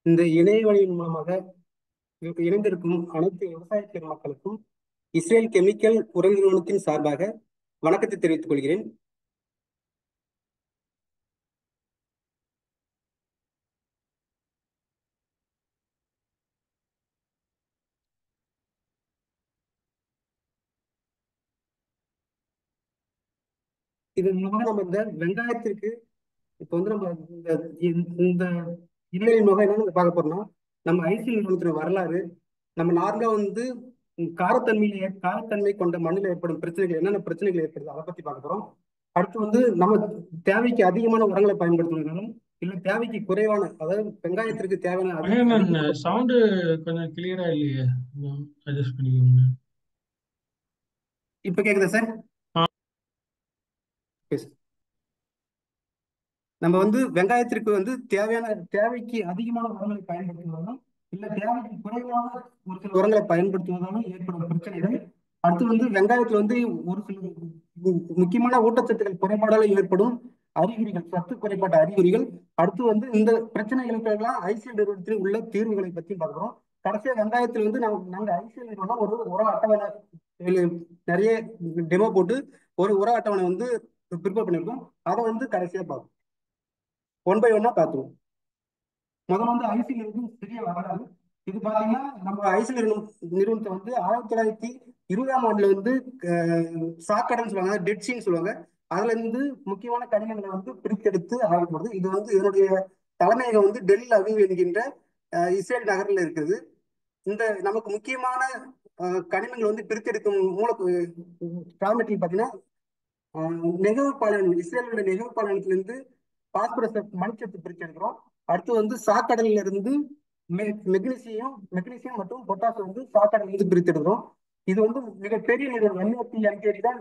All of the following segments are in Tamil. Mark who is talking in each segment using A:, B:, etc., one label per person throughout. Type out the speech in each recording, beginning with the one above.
A: இந்த இணைய வழியின் மூலமாக இணைந்திருக்கும் அனைத்து விவசாய பெருமக்களுக்கும் இஸ்ரேல் கெமிக்கல் உர நிறுவனத்தின் சார்பாக வணக்கத்தை தெரிவித்துக் கொள்கிறேன். இதன் மூலமாக நம்ம இந்த வெங்காயத்திற்கு இப்ப வந்து நம்ம இந்த இந்த இணைய மூலம் என்னன்னு பார்க்க போறோம்னா, நம்ம ஐசிஎல் நிறுவனத்தின் வரலாறு, நம்ம நார்மலா வந்து காரத்தன்மை கொண்ட மண்ணில் ஏற்படும் பிரச்சனைகள், என்னென்ன பிரச்சனைகள் ஏற்படுது அதை பத்தி பார்க்க போறோம். அடுத்து வந்து நம்ம தேவைக்கு அதிகமான உரங்களை பயன்படுத்துவதாலும் இல்ல தேவைக்கு குறைவான, அதாவது வெங்காயத்திற்கு தேவையான
B: மணிகண்டன்
A: அதிகமான.
B: சவுண்டு கொஞ்சம் கிளியரா இல்லையே, கொஞ்சம் அட்ஜஸ்ட் பண்ணிக்கோங்க.
A: இப்ப கேக்குதா சார்? Yes. நம்ம வந்து வெங்காயத்திற்கு வந்து தேவைக்கு அதிகமான உரங்களை பயன்படுத்துவதாலும் இல்ல தேவைக்கு குறைவான ஒரு சில உரங்களை பயன்படுத்துவதாலும் ஏற்படும் பிரச்சனைகள். அடுத்து வந்து வெங்காயத்துல வந்து ஒரு சில முக்கியமான ஊட்டச்சத்துக்கள் குறைபாடால ஏற்படும் அறிகுறிகள், சத்து குறைபாட்டு அறிகுறிகள். அடுத்து வந்து இந்த பிரச்சனைகளுக்கெல்லாம் ஐசிஎல் நிறுவனத்தில் உள்ள தீர்வுகளை பத்தி பார்க்கிறோம். கடைசியா வெங்காயத்தில் வந்து நாங்க ஐசிஎல் நிறுவனம் ஒரு உர அட்டவணை நிறைய டெமோ போட்டு ஒரு உர அட்டவணை வந்து ப்ரிப்பேர் பண்ணியிருக்கோம். அதை வந்து கடைசியா பார்ப்போம், ஒன் பை ஒன்னா பார்த்துருவோம். முதல்ல வந்து ஐசிஎல் நிறுவனம் பெரிய வரலாறு. இது பாத்தீங்கன்னா நம்ம ஐசிஎல் நிறுவனத்தை வந்து 1920ஆம் ஆண்டுல வந்து சாக்கடைன்னு சொல்லுவாங்க, டெட்சின்னு சொல்லுவாங்க. அதுல இருந்து முக்கியமான கனிமங்களை வந்து பிரித்தெடுத்து ஆரம்பிப்படுது. இது வந்து இதனுடைய தலைமையகம் வந்து டெல் அவிவ் என்கின்ற இஸ்ரேல் நகரில் இருக்குது. இந்த நமக்கு முக்கியமான கனிமங்கள் வந்து பிரித்தெடுக்கும் ரா மெட்டீரியல் பார்த்தீங்கன்னா நெகவ் பாலைவனம், இஸ்ரேலுடைய நெகவ் பாலைவனத்திலிருந்து பாஸ்பரஸ் மணிச்சத்து பிரிச்சு எடுக்கிறோம். அடுத்து வந்து சாக்கடல்ல இருந்து மெக்னீசியம் மற்றும் பொட்டாசியம் வந்து சாக்கடையில இருந்து பிரித்து எடுக்கிறோம். இது வந்து மிகப்பெரிய நிறுவனம் NOP NKD தான்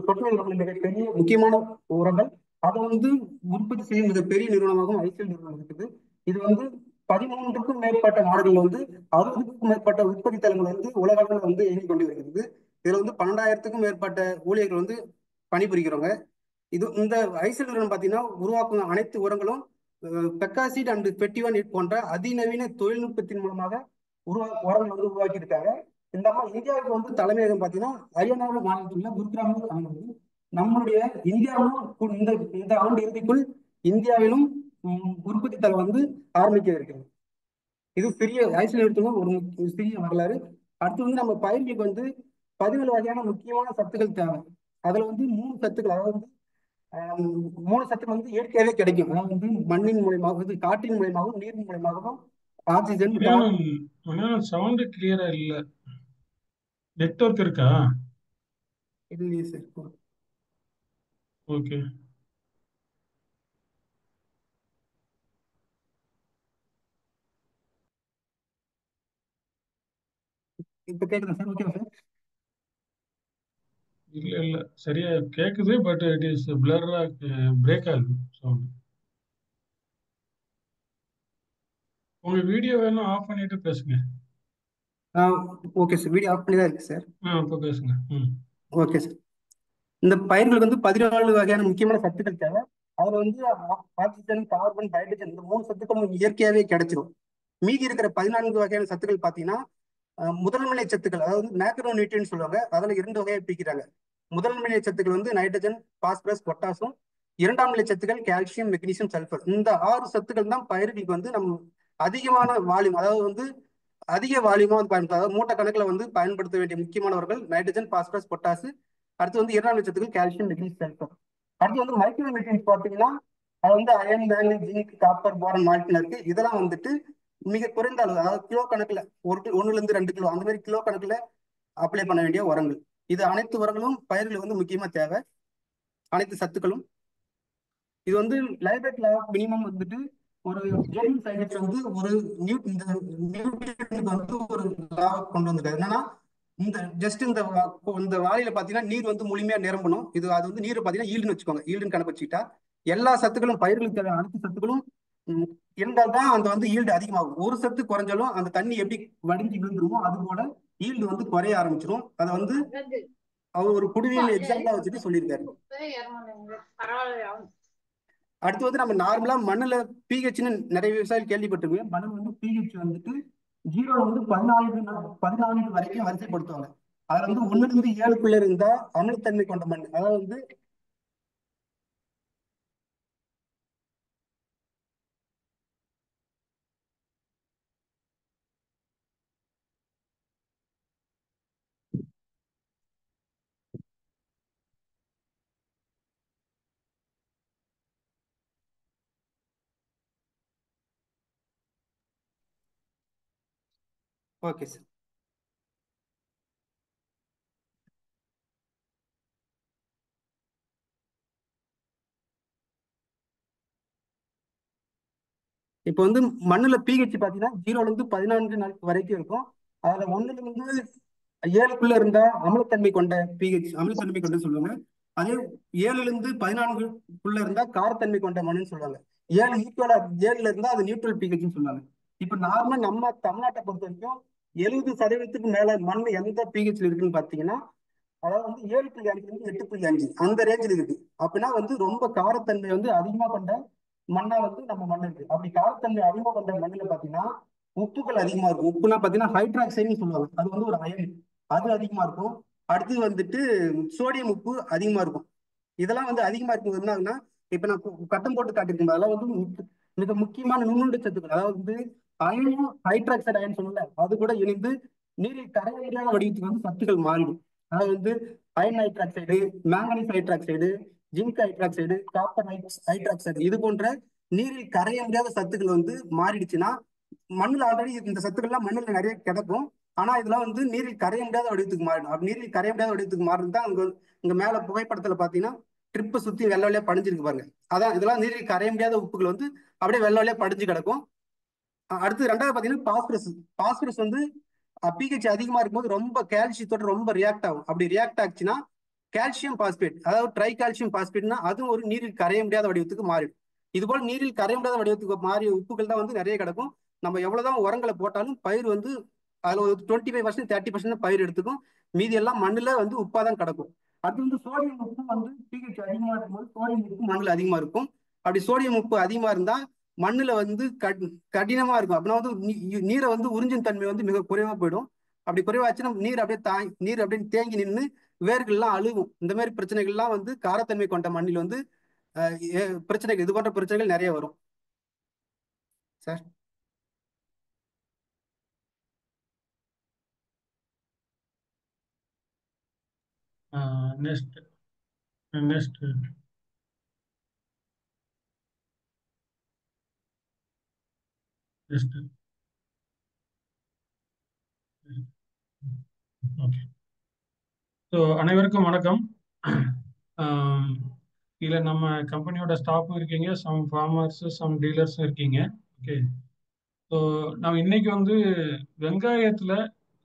A: சொட்டு நிறுவனம், மிகப்பெரிய முக்கியமான உரங்கள். அதை வந்து உற்பத்தி செய்யும் மிகப்பெரிய நிறுவனமாகவும் ஐசிஎல் நிறுவனம் இருக்குது. இது வந்து 13க்கும் மேற்பட்ட நாடுகள் வந்து 60க்கும் மேற்பட்ட உற்பத்தி தலங்கள் வந்து உலக அளவில் வந்து இயங்கிக் கொண்டு வருகிறது. இதுல வந்து 12,000க்கும் மேற்பட்ட ஊழியர்கள் வந்து பணிபுரிகிறவங்க. இந்த ஐசிஎல் நிறுவனம் பார்த்தீங்கன்னா உருவாக்கும் அனைத்து உரங்களும் பெக்காசிட் அண்ட் பெட்டிவான் போன்ற அதிநவீன தொழில்நுட்பத்தின் மூலமாக உரங்கள் வந்து உருவாக்கி இருக்காங்க. இந்த மாதிரி இந்தியாவுக்கு வந்து தலைமையகம் பார்த்தீங்கன்னா ஹரியானா மாநிலத்தில் உள்ள குருகிராமில் அமைந்தது. நம்மளுடைய இந்தியாவிலும் இந்த ஆண்டு இறுதிக்குள் இந்தியாவிலும் உற்பத்தி தளம் வந்து ஆரம்பிக்க இருக்கிறது. இது பெரிய ஐசிஎல் நிறுவனம் ஒரு சிறிய வரலாறு. அடுத்து வந்து நம்ம பயிர்களுக்கு வந்து 17 வகையான முக்கியமான சத்துக்கள் தேவை. அதுல வந்து 3 சத்துக்கள், அதாவது 3 சத்துக்கள் வந்து இயற்கையாகவே கிடைக்கும். அதாவது வந்து மண்ணின் மூலியமாகவும் காற்றின் மூலியமாகவும் நீரின் மூலியமாகவும் ஆக்சிஜன்
B: மணிகண்டன் சவுண்டு கிளியரா இல்ல, நெட்வொர்க் இருக்கா?
A: இல்லையே சார்.
B: ஓகே,
A: இப்ப கேக்குதா சார்? ஓகேவா சார்?
B: இல்ல இல்ல சரியா கேக்குது, பட் இட் இஸ் பிளர்ரா பிரேக் ஆகுது சவுண்ட். உங்க வீடியோ வேணும் ஆஃப் பண்ணிட்டு பேசுங்க.
A: ஓகே சார், வீடியோ ஆஃப் பண்ணி தான் இருக்கு சார்.
B: இப்போ பேசுங்க.
A: Okay sir. இந்த பயிர்களுக்கு வந்து 14 வகையான முக்கியமான சத்துக்கள் தேவை. அதுல வந்து ஆக்சிஜன், கார்பன், ஹைட்ரஜன் இந்த 3 சத்துக்களும் இயற்கையாவே கிடைச்சிடும். மீதி இருக்கிற 14 வகையான சத்துக்கள் பார்த்தீங்கன்னா முதன்மை சத்துக்கள், அதாவது மேக்ரோ நியூட்ரியன் சொல்லுவாங்க. அதில் 2 வகையை பிரிக்கிறாங்க. முதன்மை சத்துக்கள் வந்து நைட்ரஜன், பாஸ்பரஸ், பொட்டாசும். இரண்டாம் நிலை சத்துக்கள் கால்சியம், மெக்னீசியம், சல்பர். இந்த 6 சத்துக்கள் தான் பயிர்களுக்கு வந்து நம்ம அதிகமான வால்யூம், அதாவது வந்து அதிக வால்யூமா வந்து பயன்படுத்த, அதாவது மூட்டை கணக்கில் வந்து பயன்படுத்த வேண்டிய முக்கியமானவர்கள் நைட்ரஜன், பாஸ்பரஸ், பொட்டாசு. அடுத்து வந்து இரண்டாம் நிலை சத்துக்கள் கால்சியம், மெக்னீசியம், சல்பர். அடுத்து வந்து மைக்ரோ நியூட்ரியன்ஸ் பார்த்தீங்கன்னா அது வந்து அயன், மேக்னீசியம், ஜிங்க், காப்பர், போரன், மால்டின் இருக்கு. இதெல்லாம் வந்துட்டு மிக குறைந்த அளவு, அதாவது கிலோ கணக்குல 1 இருந்து 2 கிலோ அந்த மாதிரி கிலோ கணக்குல அப்ளை பண்ண வேண்டிய உரங்கள். இது அனைத்து உரங்களும் பயிர்களுக்கு வந்து முக்கியமா தேவை, அனைத்து சத்துக்களும். இது வந்து லைபேட் லா மினிமம் வந்துட்டு ஒரு ஜெர்மன் சயின்டிஸ்ட் வந்து ஒரு இந்த நியூட்ரியனுக்கு வந்து ஒரு லா கொண்டு வந்திருக்காரு. என்னன்னா இந்த ஜஸ்ட் இந்த வாளியில பாத்தீங்கன்னா நீர் வந்து முழுமையா நிரம்பணும். அது வந்து நீர் பாத்தீங்கன்னா ஈல்டுன்னு வச்சுக்கோங்க. ஈல்டுன்னு கணக்கு வச்சுக்கிட்டா எல்லா சத்துக்களும் பயிர்களுக்கு தேவையான அனைத்து சத்துக்களும் இருந்தால் தான் அந்த வந்து ஈல்டு அதிகமாகும். ஒரு சத்து குறைஞ்சாலும் அந்த தண்ணி எப்படி வடிஞ்சு விழுந்துருமோ அது போல ஈல்டு வந்து குறைய ஆரம்பிச்சிடும். அதை வந்து அவர் ஒரு குடிநீர் எக்ஸாம்பிளா வச்சுட்டு சொல்லியிருக்காரு. அடுத்து வந்து நம்ம நார்மலா மண்ணுல பிஹெச்னு நிறைய விவசாயிகள் கேள்விப்பட்டிருக்கீங்க. மண்ணுல வந்து பிஹெச் வந்துட்டு 0 வந்து 14 வரைக்கும் வரிசைப்படுத்துவாங்க. அதுல வந்து 1ல இருந்து 7க்குள்ள இருந்தா அமிலத்தன்மை கொண்ட மண். அதாவது வந்து ஓகே சார். இப்போ வந்து மண்ணுல பிஹெச் பாத்தீங்கன்னா 0ல இருந்து 14 வரைக்கும் இருக்கும். அதுல 1ல இருந்து 7க்குள்ள இருந்தா அமிலத்தன்மை கொண்ட பிஹெச், அமிலத்தன்மை கொண்ட சொல்லுவாங்க. அதே 7ல இருந்து 14க்குள்ள இருந்தா காரத்தன்மை கொண்ட மண்ணுன்னு சொல்லுவாங்க. 7 ஈக்குவலா 7ல இருந்தா அது நியூட்ரல் பிஹெச்னு சொல்லுவாங்க. இப்ப நார்மலா நம்ம தமிழ்நாட்டை பொறுத்த வரைக்கும் 70% மேல மண் எந்த பிஹெச்ல இருக்குன்னு பாத்தீங்கன்னா, அதாவது வந்து 7.5 8.5 அந்த ரேஞ்சில் இருக்கு. அப்படின்னா வந்து ரொம்ப காரத்தன்மை வந்து அதிகமா கொண்ட மண்ணா வந்து நம்ம மண் இருக்கு. அப்படி காரத்தன்மை அதிகமா கொண்ட மண்ணுல பாத்தீங்கன்னா உப்புகள் அதிகமா இருக்கும். உப்புனா பாத்தீங்கன்னா ஹைட்ராக்சைடுன்னு சொல்லுவாங்க. அது வந்து ஒரு அயன், அது அதிகமா இருக்கும். அடுத்து வந்துட்டு சோடியம் உப்பு அதிகமா இருக்கும். இதெல்லாம் வந்து அதிகமா இருக்கும் என்ன ஆகுதுன்னா, இப்ப நான் கட்டம் போட்டு காட்டியிருக்கேன். அதெல்லாம் வந்து மிக முக்கியமான நுண்ணுண்ட சத்துக்கள். அதாவது வந்து அயனும் ஹைட்ராக்சைடு அயன் சொல்லல, அது கூட இணைந்து நீரில் கரையாத வடிவத்துக்கு வந்து சத்துக்கள் மாறிடும். அதாவது வந்து iron hydroxide, manganese hydroxide, zinc hydroxide, copper hydroxide இது போன்ற நீரில் கரைய முடியாத சத்துக்கள் வந்து மாறிடுச்சுன்னா, மண்ணுல ஆல்ரெடி இந்த சத்துக்கள்லாம் மண்ணுல நிறைய கிடக்கும். ஆனா இதெல்லாம் வந்து நீரில் கரைய முடியாத வடிவத்துக்கு மாறிடும். அப்படி நீரில் கரைய முடியாத வடிவத்துக்கு மாறினா அங்க இங்க மேல புகைப்படத்துல பாத்தீங்கன்னா ட்ரிப்பு சுத்தி வெள்ளை வெள்ளையா படிஞ்சிருக்கு பாருங்க. அதான் இதெல்லாம் நீரில் கரைய முடியாத உப்புகள் வந்து அப்படியே வெள்ளை வெள்ளையா படிஞ்சு கிடக்கும். அடுத்து ரெண்டாவது பாத்தீங்கன்னா பாஸ்பரஸ். பாஸ்பரஸ் வந்து பிஹெச் அதிகமா இருக்கும்போது ரொம்ப கால்சியத்தோட ரொம்ப ரியாக்ட் ஆகும். அப்படி ரியாக்ட் ஆச்சுன்னா கால்சியம் பாஸ்பேட், அதாவது ட்ரை கால்சியம் பாஸ்பேட்னா அதுவும் ஒரு நீரில் கரைய முடியாத வடிவத்துக்கு மாறிடும். இது போல நீரில் கரைய முடியாத வடிவத்துக்கு மாறிய உப்புகள் தான் வந்து நிறைய கிடக்கும். நம்ம எவ்வளவுதான் உரங்களை போட்டாலும் பயிர் வந்து அதுல ஒரு 25% 30% பயிர் எடுத்துக்கும். மீதி எல்லாம் மண்ணுல வந்து உப்பா தான் கிடக்கும். அது வந்து சோடியம் உப்பு வந்து பிஹெச் அதிகமா இருக்கும்போது சோடியம் உப்பு மண்ணுல அதிகமா இருக்கும். அப்படி சோடியம் உப்பு அதிகமா இருந்தா மண்ணுல வந்து கடினமா இருக்கும். அப்படின்னா வந்து நீரை வந்து உறிஞ்சும் தன்மை வந்து மிக குறைவா போயிடும். அப்படி குறைவாச்சுன்னா நீர் அப்படியே தேங்கி நின்று வேர்கள் எல்லாம் அழுகும். இந்த மாதிரி பிரச்சனைகள்லாம் வந்து காரத்தன்மை கொண்ட மண்ணில் வந்து பிரச்சனைகள், இது போன்ற பிரச்சனைகள் நிறைய வரும் sir.
B: Next next next okay. So அனைவருக்கும் வணக்கம். ஆம், இதுல நம்ம கம்பெனியோட ஸ்டாஃபும் இருக்கீங்க, சம் ஃபார்மர்ஸ், சம் டீலர்ஸும் இருக்கீங்க. ஓகே. ஸோ நம்ம இன்னைக்கு வந்து வெங்காயத்துல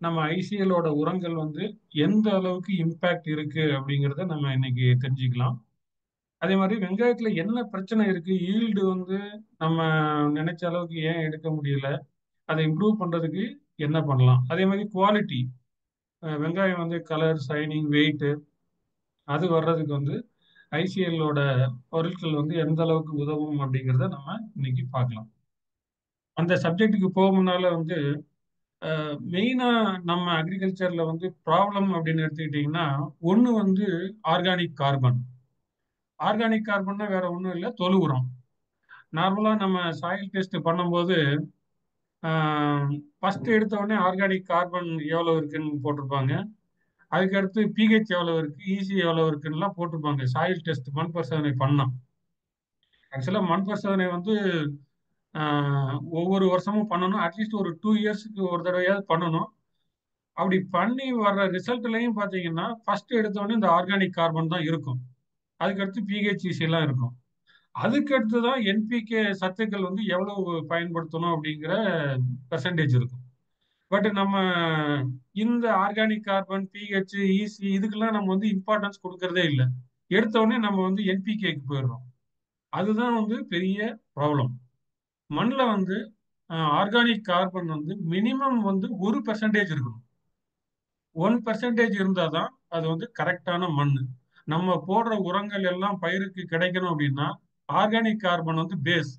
B: நம்ம ஐசிஎலோட உரங்கள் வந்து எந்த அளவுக்கு இம்பேக்ட் இருக்கு அப்படிங்கிறத நம்ம இன்னைக்கு தெரிஞ்சுக்கலாம். அதே மாதிரி வெங்காயத்துல என்ன பிரச்சனை இருக்கு, ஈல்டு வந்து நம்ம நினைச்ச அளவுக்கு ஏன் எடுக்க முடியல, அதை இம்ப்ரூவ் பண்றதுக்கு என்ன பண்ணலாம். அதே மாதிரி குவாலிட்டி, வெங்காயம் வந்து கலர், சைனிங், வெயிட் அது வர்றதுக்கு வந்து ஐசிஎல்லோட பொருட்கள் வந்து எந்த அளவுக்கு உதவும் அப்படிங்கிறத நம்ம இன்னைக்கு பார்க்கலாம். அந்த சப்ஜெக்ட்டுக்கு போக முன்னால வந்து மெயினா நம்ம அக்ரிகல்ச்சர்ல வந்து ப்ராப்ளம் அப்படின்னு எடுத்துக்கிட்டிங்கன்னா, ஒன்று வந்து ஆர்கானிக் கார்பன். ஆர்கானிக் கார்பன்னா வேற ஒன்றும் இல்லை, தொழு உரம். நார்மலாக நம்ம சாயில் டெஸ்ட் பண்ணும்போது ஃபர்ஸ்ட் எடுத்த உடனே ஆர்கானிக் கார்பன் எவ்வளோ இருக்குன்னு போட்டிருப்பாங்க. அதுக்கடுத்து பிஹெச் எவ்வளோ இருக்கு, இசி எவ்வளோ இருக்குன்னுலாம் போட்டிருப்பாங்க. சாயில் டெஸ்ட் மண் பரிசோதனை பண்ணோம். ஆக்சுவலாக மண் பரிசோதனை வந்து ஒவ்வொரு வருஷமும் பண்ணணும். அட்லீஸ்ட் ஒரு 2 இயர்ஸ்க்கு ஒரு தடவையாவது பண்ணணும். அப்படி பண்ணி வர்ற ரிசல்ட்லையும் பார்த்தீங்கன்னா ஃபர்ஸ்ட் எடுத்தோடனே இந்த ஆர்கானிக் கார்பன் தான் இருக்கும். அதுக்கடுத்து பிஹெச்இசி எல்லாம் இருக்கும். அதுக்கடுத்து தான் என்பிகே சத்துக்கள் வந்து எவ்வளவு பயன்படுத்தணும் அப்படிங்கிற பெர்சன்டேஜ் இருக்கும். பட் நம்ம இந்த ஆர்கானிக் கார்பன், பிஹெச், இசி இதுக்கெல்லாம் நம்ம வந்து இம்பார்ட்டன்ஸ் கொடுக்கறதே இல்லை. எடுத்த உடனே நம்ம வந்து என்பிகேக்கு போயிடுறோம். அதுதான் வந்து பெரிய ப்ராப்ளம். மண்ணில் வந்து ஆர்கானிக் கார்பன் வந்து மினிமம் வந்து 1% இருக்கணும். 1% இருந்தால் தான் அது வந்து கரெக்டான மண். நம்ம போடுற உரங்கள் எல்லாம் பயிருக்கு கிடைக்கணும் அப்படின்னா ஆர்கானிக் கார்பன் வந்து பேஸ்.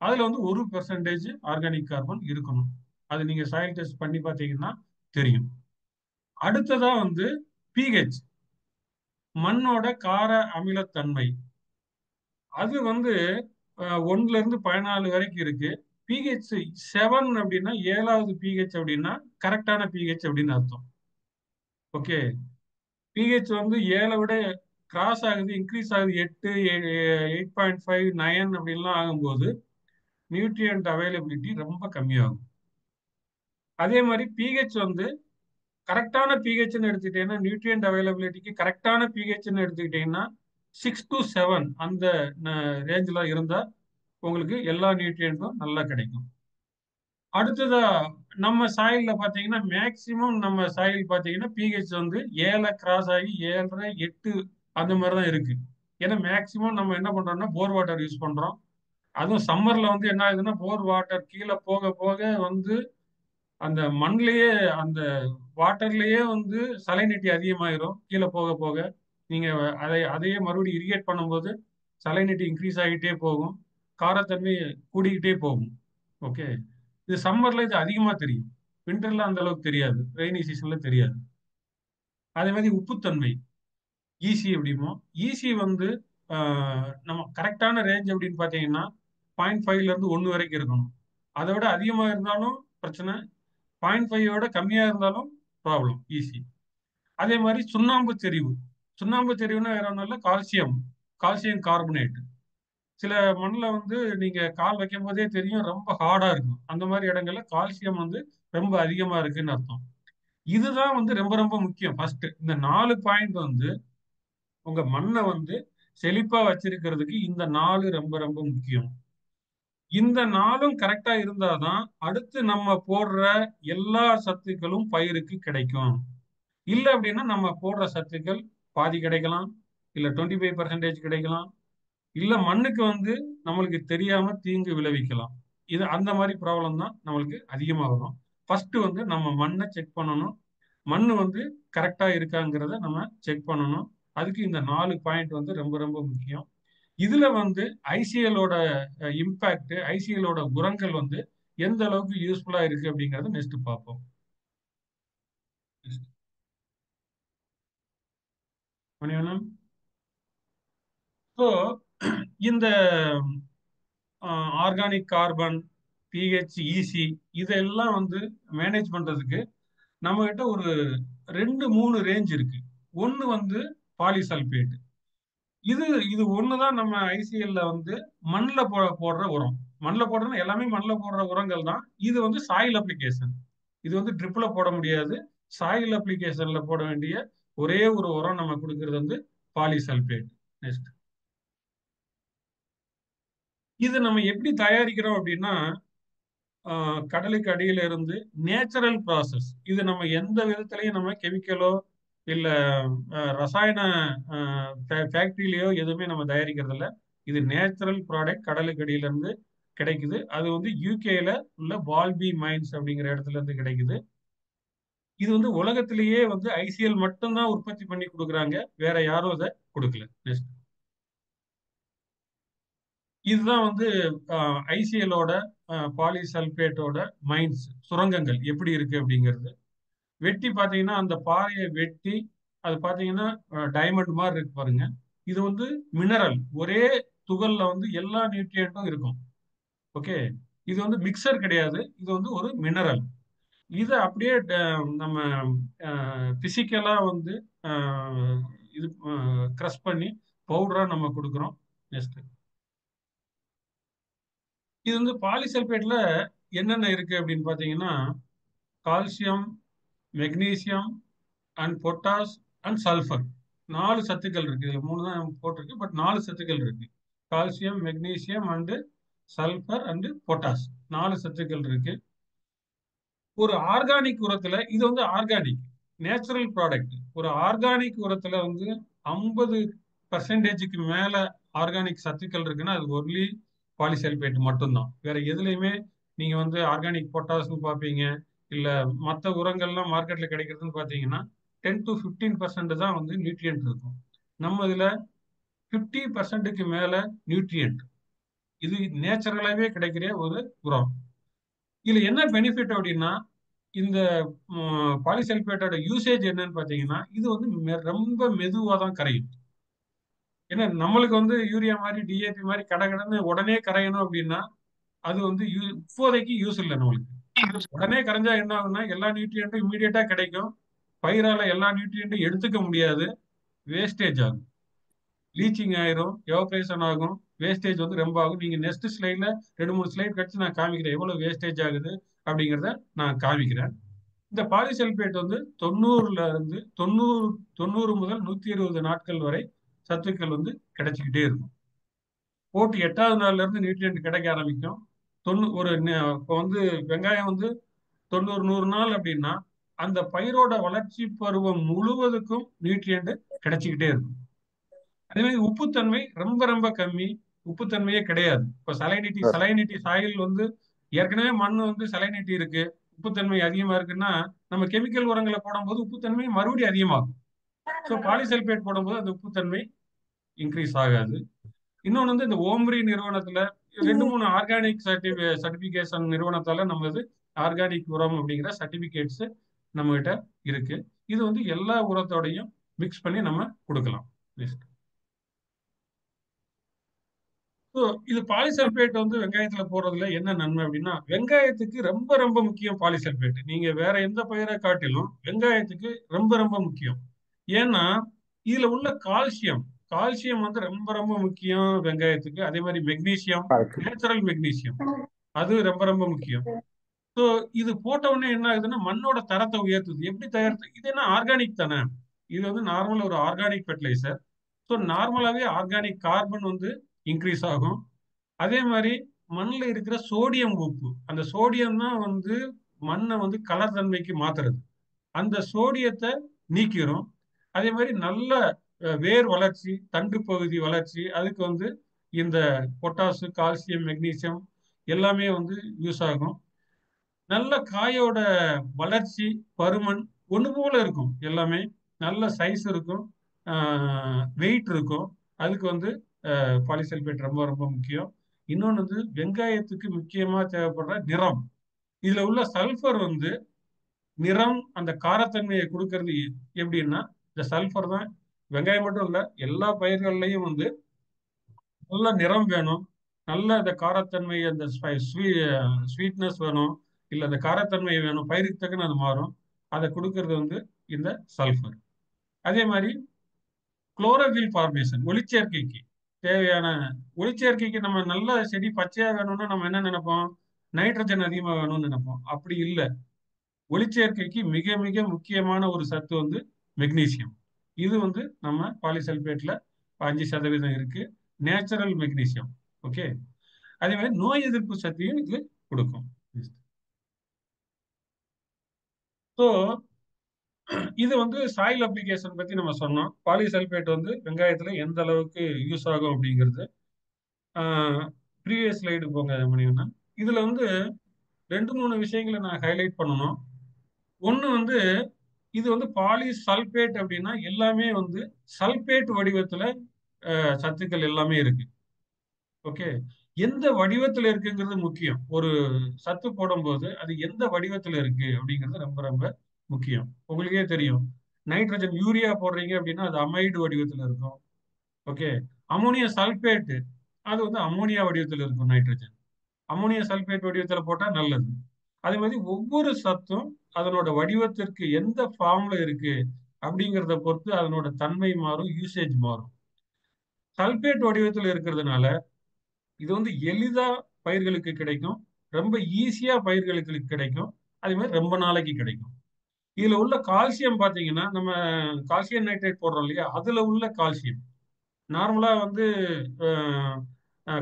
B: அதுல வந்து 1% ஆர்கானிக் கார்பன் இருக்கணும். அது நீங்க சாயில் டெஸ்ட் பண்ணி பார்த்தீங்கன்னா தெரியும். அடுத்ததா வந்து பிஹெச், மண்ணோட கார அமிலத்தன்மை. அது வந்து 1ல இருந்து 14 வரைக்கும் இருக்கு. பிஹெச் 7 அப்படின்னா, 7வது பிஹெச் அப்படின்னா கரெக்டான பிஹெச் அப்படின்னு அர்த்தம். ஓகே. பிஹெச் வந்து 7 விட கிராஸ் ஆகுது, இன்க்ரீஸ் ஆகுது, 8, 8.5, 9 அப்படின்லாம் ஆகும்போது நியூட்ரியன்ட் அவைலபிலிட்டி ரொம்ப கம்மியாகும். அதே மாதிரி பிஹெச் வந்து கரெக்டான பிஹெச்னு எடுத்துக்கிட்டீங்கன்னா, நியூட்ரியன்ட் அவைலபிலிட்டிக்கு கரெக்டான பிஹெச்னு எடுத்துக்கிட்டீங்கன்னா 6 to 7 அந்த ரேஞ்சில் இருந்தா உங்களுக்கு எல்லா நியூட்ரியன்ட்டும் நல்லா கிடைக்கும். அடுத்ததா நம்ம சாயில்ல பாத்தீங்கன்னா, மேக்சிமம் நம்ம சாயில் பாத்தீங்கன்னா பிஹெச் வந்து 7 கிராஸ் ஆகி 7.5, 8 அந்த மாதிரி தான் இருக்கு. ஏன்னா மேக்சிமம் நம்ம என்ன பண்றோம்னா போர் வாட்டர் யூஸ் பண்றோம். அதுவும் சம்மர்ல வந்து என்ன ஆகுதுன்னா, போர் வாட்டர் கீழே போக போக வந்து அந்த மண்ணிலேயே, அந்த வாட்டர்லயே வந்து சலைனிட்டி அதிகமாயிரும் கீழே போக போக. நீங்க அதையே மறுபடியும் இரிகேட் பண்ணும்போது சலைனிட்டி இன்க்ரீஸ் ஆகிட்டே போகும், காரத்தன்மை கூடிக்கிட்டே போகும். ஓகே. இது சம்மர்ல இது அதிகமா தெரியும், விண்டர்ல அந்த அளவுக்கு தெரியாது, ரெய்னி சீசன்ல தெரியாது. அதே மாதிரி உப்புத்தன்மை, ஈசி அப்படிமோ. ஈசி வந்து நம்ம கரெக்டான ரேஞ்ச் அப்படின்னு பார்த்தீங்கன்னா 0.5ல இருந்து 1 வரைக்கும் இருக்கணும். அதை விட அதிகமா இருந்தாலும் பிரச்சனை, 0.5 கம்மியா இருந்தாலும் ப்ராப்ளம், ஈஸி. அதே மாதிரி சுண்ணாம்பு தெரிவு. சுண்ணாம்பு தெரிவுனா வேற ஒன்றும் இல்லை, கால்சியம், கால்சியம் கார்பனேட். சில மண்ணில் வந்து நீங்க கால் வைக்கும் போதே தெரியும், ரொம்ப ஹார்டா இருக்கும். அந்த மாதிரி இடங்கள்ல கால்சியம் வந்து ரொம்ப அதிகமா இருக்குன்னு அர்த்தம். இதுதான் வந்து ரொம்ப ரொம்ப முக்கியம். ஃபர்ஸ்ட் இந்த 4 பாயிண்ட் வந்து உங்க மண்ணை வந்து செழிப்பா வச்சிருக்கிறதுக்கு இந்த 4 ரொம்ப ரொம்ப முக்கியம். இந்த 4ம் கரெக்டா இருந்தாதான் அடுத்து நம்ம போடுற எல்லா சத்துக்களும் பயிருக்கு கிடைக்கும். இல்லை அப்படின்னா நம்ம போடுற சத்துக்கள் பாதி கிடைக்கலாம், இல்ல 25% கிடைக்கலாம், இல்ல மண்ணுக்கு வந்து நம்மளுக்கு தெரியாம தீங்கு விளைவிக்கலாம். இது அந்த மாதிரி ப்ராப்ளம் தான் நம்மளுக்கு அதிகமா வரும். ஃபர்ஸ்ட் வந்து நம்ம மண்ணை செக் பண்ணணும். மண்ணு வந்து கரெக்டா இருக்காங்கிறத நம்ம செக் பண்ணணும். அதுக்கு இந்த 4 பாயிண்ட் வந்து ரொம்ப ரொம்ப முக்கியம். இதுல வந்து ஐசிஎலோட இம்பாக்ட், ஐசிஎலோட உரங்கள் வந்து எந்த அளவுக்கு யூஸ்ஃபுல்லா இருக்கு அப்படிங்கறத நெக்ஸ்ட் பார்ப்போம். மணிவண்ணன். ஸோ இந்த ஆர்கானிக் கார்பன், பிஹெச், ஈசி இதெல்லாம் வந்து மேனேஜ் பண்றதுக்கு நம்ம கிட்ட ஒரு 2, 3 ரேஞ்ச் இருக்கு. ஒன்னு வந்து பாலிசல்பேட். இது இது ஒண்ணுதான் நம்ம ஐசிஎல்ல வந்து மண்ணில் போடுற உரம். மண்ணில் போடுறது எல்லாமே மண்ணில் போடுற உரங்கள் தான். இது வந்து சாயில் அப்ளிகேஷன். இது வந்து ட்ரிப்ல போட முடியாது. சாயில் அப்ளிகேஷன்ல போட வேண்டிய ஒரே ஒரு உரம் நம்ம கொடுக்கிறது வந்து பாலிசல்பேட். நெக்ஸ்ட். இது நம்ம எப்படி தயாரிக்கிறோம் அப்படின்னா, கடலுக்கு அடியில இருந்து நேச்சுரல் ப்ராசஸ். இது நம்ம எந்த விதத்திலையும் நம்ம கெமிக்கலோ இல்ல ரசாயன ஃபேக்டரியிலயோ எதுவுமே நம்ம தயாரிக்கிறது இல்ல. இது நேச்சுரல் ப்ராடக்ட், கடலுக்கு அடியில இருந்து கிடைக்குது. அது வந்து யூகேல உள்ள பால்பி மைன்ஸ் அப்படிங்கிற இடத்துல இருந்து கிடைக்குது. இது வந்து உலகத்திலேயே வந்து ஐசிஎல் மட்டும்தான் உற்பத்தி பண்ணி கொடுக்குறாங்க, வேற யாரும் அதை கொடுக்கல. இதுதான் வந்து ஐசிஎலோட பாலிசல்பேட்டோட மைன்ஸ், சுரங்கங்கள் எப்படி இருக்கு அப்படிங்கிறது. வெட்டி பார்த்தீங்கன்னா, அந்த பாறையை வெட்டி அது பார்த்தீங்கன்னா டைமண்ட் மாதிரி இருக்கு பாருங்க. இது வந்து மினரல், ஒரே துகள்ல வந்து எல்லா நியூட்ரியன்ட்டும் இருக்கும். ஓகே. இது வந்து மிக்சர் கிடையாது, இது வந்து ஒரு மினரல். இதை அப்படியே நம்ம பிசிக்கலா வந்து இது கிரஷ் பண்ணி பவுடரா நம்ம கொடுக்குறோம். நெக்ஸ்ட். இது வந்து பாலிசல்பேட்ல என்னென்ன இருக்கு அப்படின்னு பாத்தீங்கன்னா, calcium, magnesium and potash and sulphur. 4 சத்துக்கள் இருக்கு. இதுல 3 தான் போட்டிருக்கு, பட் 4 சத்துக்கள் இருக்கு. Calcium, magnesium and sulphur and potash, 4 சத்துக்கள் இருக்கு. ஒரு ஆர்கானிக் உரத்துல, இது வந்து ஆர்கானிக் நேச்சுரல் ப்ராடக்ட். ஒரு ஆர்கானிக் உரத்துல வந்து 50%க்கு மேல ஆர்கானிக் சத்துக்கள் இருக்குன்னா அது ஒன்லி பாலிசல்பேட் மட்டும்தான். வேற எதுலையுமே நீங்க வந்து ஆர்கானிக் பொட்டாஸ்னு பார்ப்பீங்க, இல்ல மற்ற உரங்கள்லாம் மார்க்கெட்ல கிடைக்கிறதுன்னு பார்த்தீங்கன்னா 10 to 15% தான் வந்து நியூட்ரியன்ட் இருக்கும். நம்ம இதுல 50% மேல நியூட்ரியன்ட். இது நேச்சுரலாவே கிடைக்கிற ஒரு உரம். இதுல என்ன பெனிஃபிட் அப்படின்னா, இந்த பாலிசல்பேட்டோட யூசேஜ் என்னன்னு பாத்தீங்கன்னா, இது வந்து ரொம்ப மெதுவா தான் கரையும். ஏன்னா நம்மளுக்கு வந்து யூரியா மாதிரி டிஏபி மாதிரி கடகடன்னு உடனே கரையணும் அப்படின்னா அது வந்து இப்போதைக்கு யூஸ் இல்லை நம்மளுக்கு. உடனே கரைஞ்சா என்ன ஆகும்னா எல்லா நியூட்ரியன்ட்டும் இமீடியட்டா கிடைக்கும். பயிரால எல்லா நியூட்ரியன்ட்டும் எடுத்துக்க முடியாது. வேஸ்டேஜ் ஆகும், லீச்சிங் ஆயிரும், எவாபரேஷன் ஆகும். வேஸ்டேஜ் வந்து ரொம்ப ஆகும். நீங்க நெக்ஸ்ட் ஸ்லைட்ல 2 3 ஸ்லைட் கழிச்சு நான் காமிக்கிறேன் எவ்வளவு வேஸ்டேஜ் ஆகுது அப்படிங்கிறத நான் காமிக்கிறேன். இந்த பாலிசல்பேட் வந்து 90 முதல் 120 நாட்கள் வரை சத்துக்கள் வந்து கிடைச்சிக்கிட்டே இருக்கும். போட்டு 8வது நாள்ல இருந்து நியூட்ரியன்ட் கிடைக்க ஆரம்பிக்கும். இப்போ வந்து வெங்காயம் வந்து 90 100 நாள் அப்படின்னா அந்த பயிரோட வளர்ச்சி பருவம் முழுவதுக்கும் நியூட்ரியன்ட் கிடைச்சிக்கிட்டே இருக்கும். அதே மாதிரி உப்புத்தன்மை ரொம்ப ரொம்ப கம்மி, உப்புத்தன்மையே கிடையாது. இப்போ சலைனிட்டி சாயில் வந்து ஏற்கனவே மண் வந்து சலைனிட்டி இருக்கு, உப்புத்தன்மை அதிகமா இருக்குன்னா நம்ம கெமிக்கல் உரங்களை போடும்போது உப்புத்தன்மை மறுபடியும் அதிகமாகும். ஸோ பாலிசல்பேட் போடும்போது அந்த உப்புத்தன்மை இன்க்ரீஸ் ஆகாது. இன்னொன்று வந்து இந்த ஓம்ரி நிறுவனத்துல 2 3 ஆர்கானிக் சர்டிபிகேஷன் நிறுவனத்தால நம்ம இது ஆர்கானிக் உரம் அப்படிங்கிற சர்டிபிகேட்ஸ் நம்ம கிட்ட இருக்கு. இது வந்து எல்லா உரத்தோடையும் மிக்ஸ் பண்ணி நம்ம கொடுக்கலாம். ஸோ இது பாலிசல்பேட் வந்து வெங்காயத்துல போடுறதுல என்ன நன்மை அப்படின்னா, வெங்காயத்துக்கு ரொம்ப ரொம்ப முக்கியம் பாலிசல்பேட். நீங்க வேற எந்த பயிரை காட்டிலும் வெங்காயத்துக்கு ரொம்ப ரொம்ப முக்கியம். ஏன்னா இதுல உள்ள கால்சியம் கால்சியம் வந்து ரொம்ப ரொம்ப முக்கியம் வெங்காயத்துக்கு. அதே மாதிரி மெக்னீசியம், நேச்சுரல் மெக்னீசியம், அது ரொம்ப ரொம்ப முக்கியம். ஸோ இது போட்ட உடனே என்ன ஆகுதுன்னா மண்ணோட தரத்தை உயர்த்துது. எப்படி தயாரித்து இது என்ன ஆர்கானிக் தானே, இது வந்து நார்மல் ஒரு ஆர்கானிக் ஃபெர்டிலைசர். ஸோ நார்மலாவே ஆர்கானிக் கார்பன் வந்து இன்க்ரீஸ் ஆகும். அதே மாதிரி மண்ணில் இருக்கிற சோடியம் உப்பு, அந்த சோடியம் தான் வந்து மண்ணை வந்து கலர் தன்மைக்கு மாத்துறது. அந்த சோடியத்தை நீக்கிறோம். அதே மாதிரி நல்ல வேர் வளர்ச்சி, தண்டு பகுதி வளர்ச்சி, அதுக்கு வந்து இந்த பொட்டாசு, கால்சியம், மெக்னீசியம் எல்லாமே வந்து யூஸ் ஆகும். நல்ல காயோட வளர்ச்சி, பருமன் ஒன்று போல இருக்கும். எல்லாமே நல்ல சைஸ் இருக்கும், வெயிட் இருக்கும். அதுக்கு வந்து பாலிசல்பேட் ரொம்ப ரொம்ப முக்கியம். இன்னொன்று வந்து வெங்காயத்துக்கு முக்கியமா தேவைப்படுற நிறம். இதுல உள்ள சல்ஃபர் வந்து நிறம், அந்த காரத்தன்மையை கொடுக்கறது எப்படின்னா இந்த சல்ஃபர் தான். வெங்காயம் மட்டும் இல்ல, எல்லா பயிர்கள்லையும் வந்து நல்ல நிறம் வேணும், நல்ல அந்த காரத்தன்மை, அந்த ஸ்வீட்னஸ் வேணும், இல்ல அந்த காரத்தன்மை வேணும், பயிருக்கு தக்கன அது மாறும். அதை கொடுக்கறது வந்து இந்த சல்ஃபர். அதே மாதிரி குளோரோஃபில் ஃபார்மேஷன், ஒளிச்சேர்க்கைக்கு தேவையான, ஒளிச்சேர்க்கைக்கு நம்ம நல்ல செடி பச்சையா வேணும்னா நம்ம என்ன நினைப்போம், நைட்ரஜன் அதிகமா வேணும்னு நினைப்போம். அப்படி இல்லை. ஒளிச்சேர்க்கைக்கு மிக மிக முக்கியமான ஒரு சத்து வந்து மெக்னீசியம். இது வந்து நம்ம பாலிசல்பேட்ல 5% இருக்கு, நேச்சுரல் மெக்னீசியம். ஓகே. அதே மாதிரி நோய் எதிர்ப்பு சக்தியும் இது கொடுக்கும். ஸோ இது வந்து சாயில் அப்ளிகேஷன் பத்தி நம்ம சொன்னோம். பாலிசல்பேட் வந்து வெங்காயத்துல எந்த அளவுக்கு யூஸ் ஆகும் அப்படிங்கிறது. ப்ரீவியஸ் ஸ்லைடு போங்க மணியண்ணா. இதுல வந்து 2 3 விஷயங்களை நான் ஹைலைட் பண்ணணும். ஒன்று வந்து இது வந்து பாலிசல்பேட் அப்படின்னா எல்லாமே வந்து சல்பேட் வடிவத்துல சத்துக்கள் எல்லாமே இருக்கு. ஓகே. எந்த வடிவத்துல இருக்குங்கிறது முக்கியம். ஒரு சத்து போடும்போது அது எந்த வடிவத்துல இருக்கு அப்படிங்கிறது ரொம்ப ரொம்ப முக்கியம். உங்களுக்கே தெரியும், நைட்ரஜன் யூரியா போடுறீங்க அப்படின்னா அது அமைடு வடிவத்துல இருக்கும். ஓகே. அமோனியா சல்பேட் அது வந்து அமோனியா வடிவத்துல இருக்கும். நைட்ரஜன் அமோனியா சல்பேட் வடிவத்துல போட்டா நல்லது. அதே மாதிரி ஒவ்வொரு சத்தும் அதனோட வடிவத்திற்கு எந்த ஃபார்ம்ல இருக்கு அப்படிங்கிறத பொறுத்து அதனோட தன்மை மாறும், யூசேஜ் மாறும். சல்பேட் வடிவத்தில் இருக்கிறதுனால இது வந்து எளிதா பயிர்களுக்கு கிடைக்கும், ரொம்ப ஈஸியா பயிர்களுக்கு கிடைக்கும். அதே மாதிரி ரொம்ப நாளைக்கு கிடைக்கும். இதுல உள்ள கால்சியம் பாத்தீங்கன்னா, நம்ம கால்சியம் நைட்ரேட் போடுறோம் இல்லையா, அதுல உள்ள கால்சியம் நார்மலா வந்து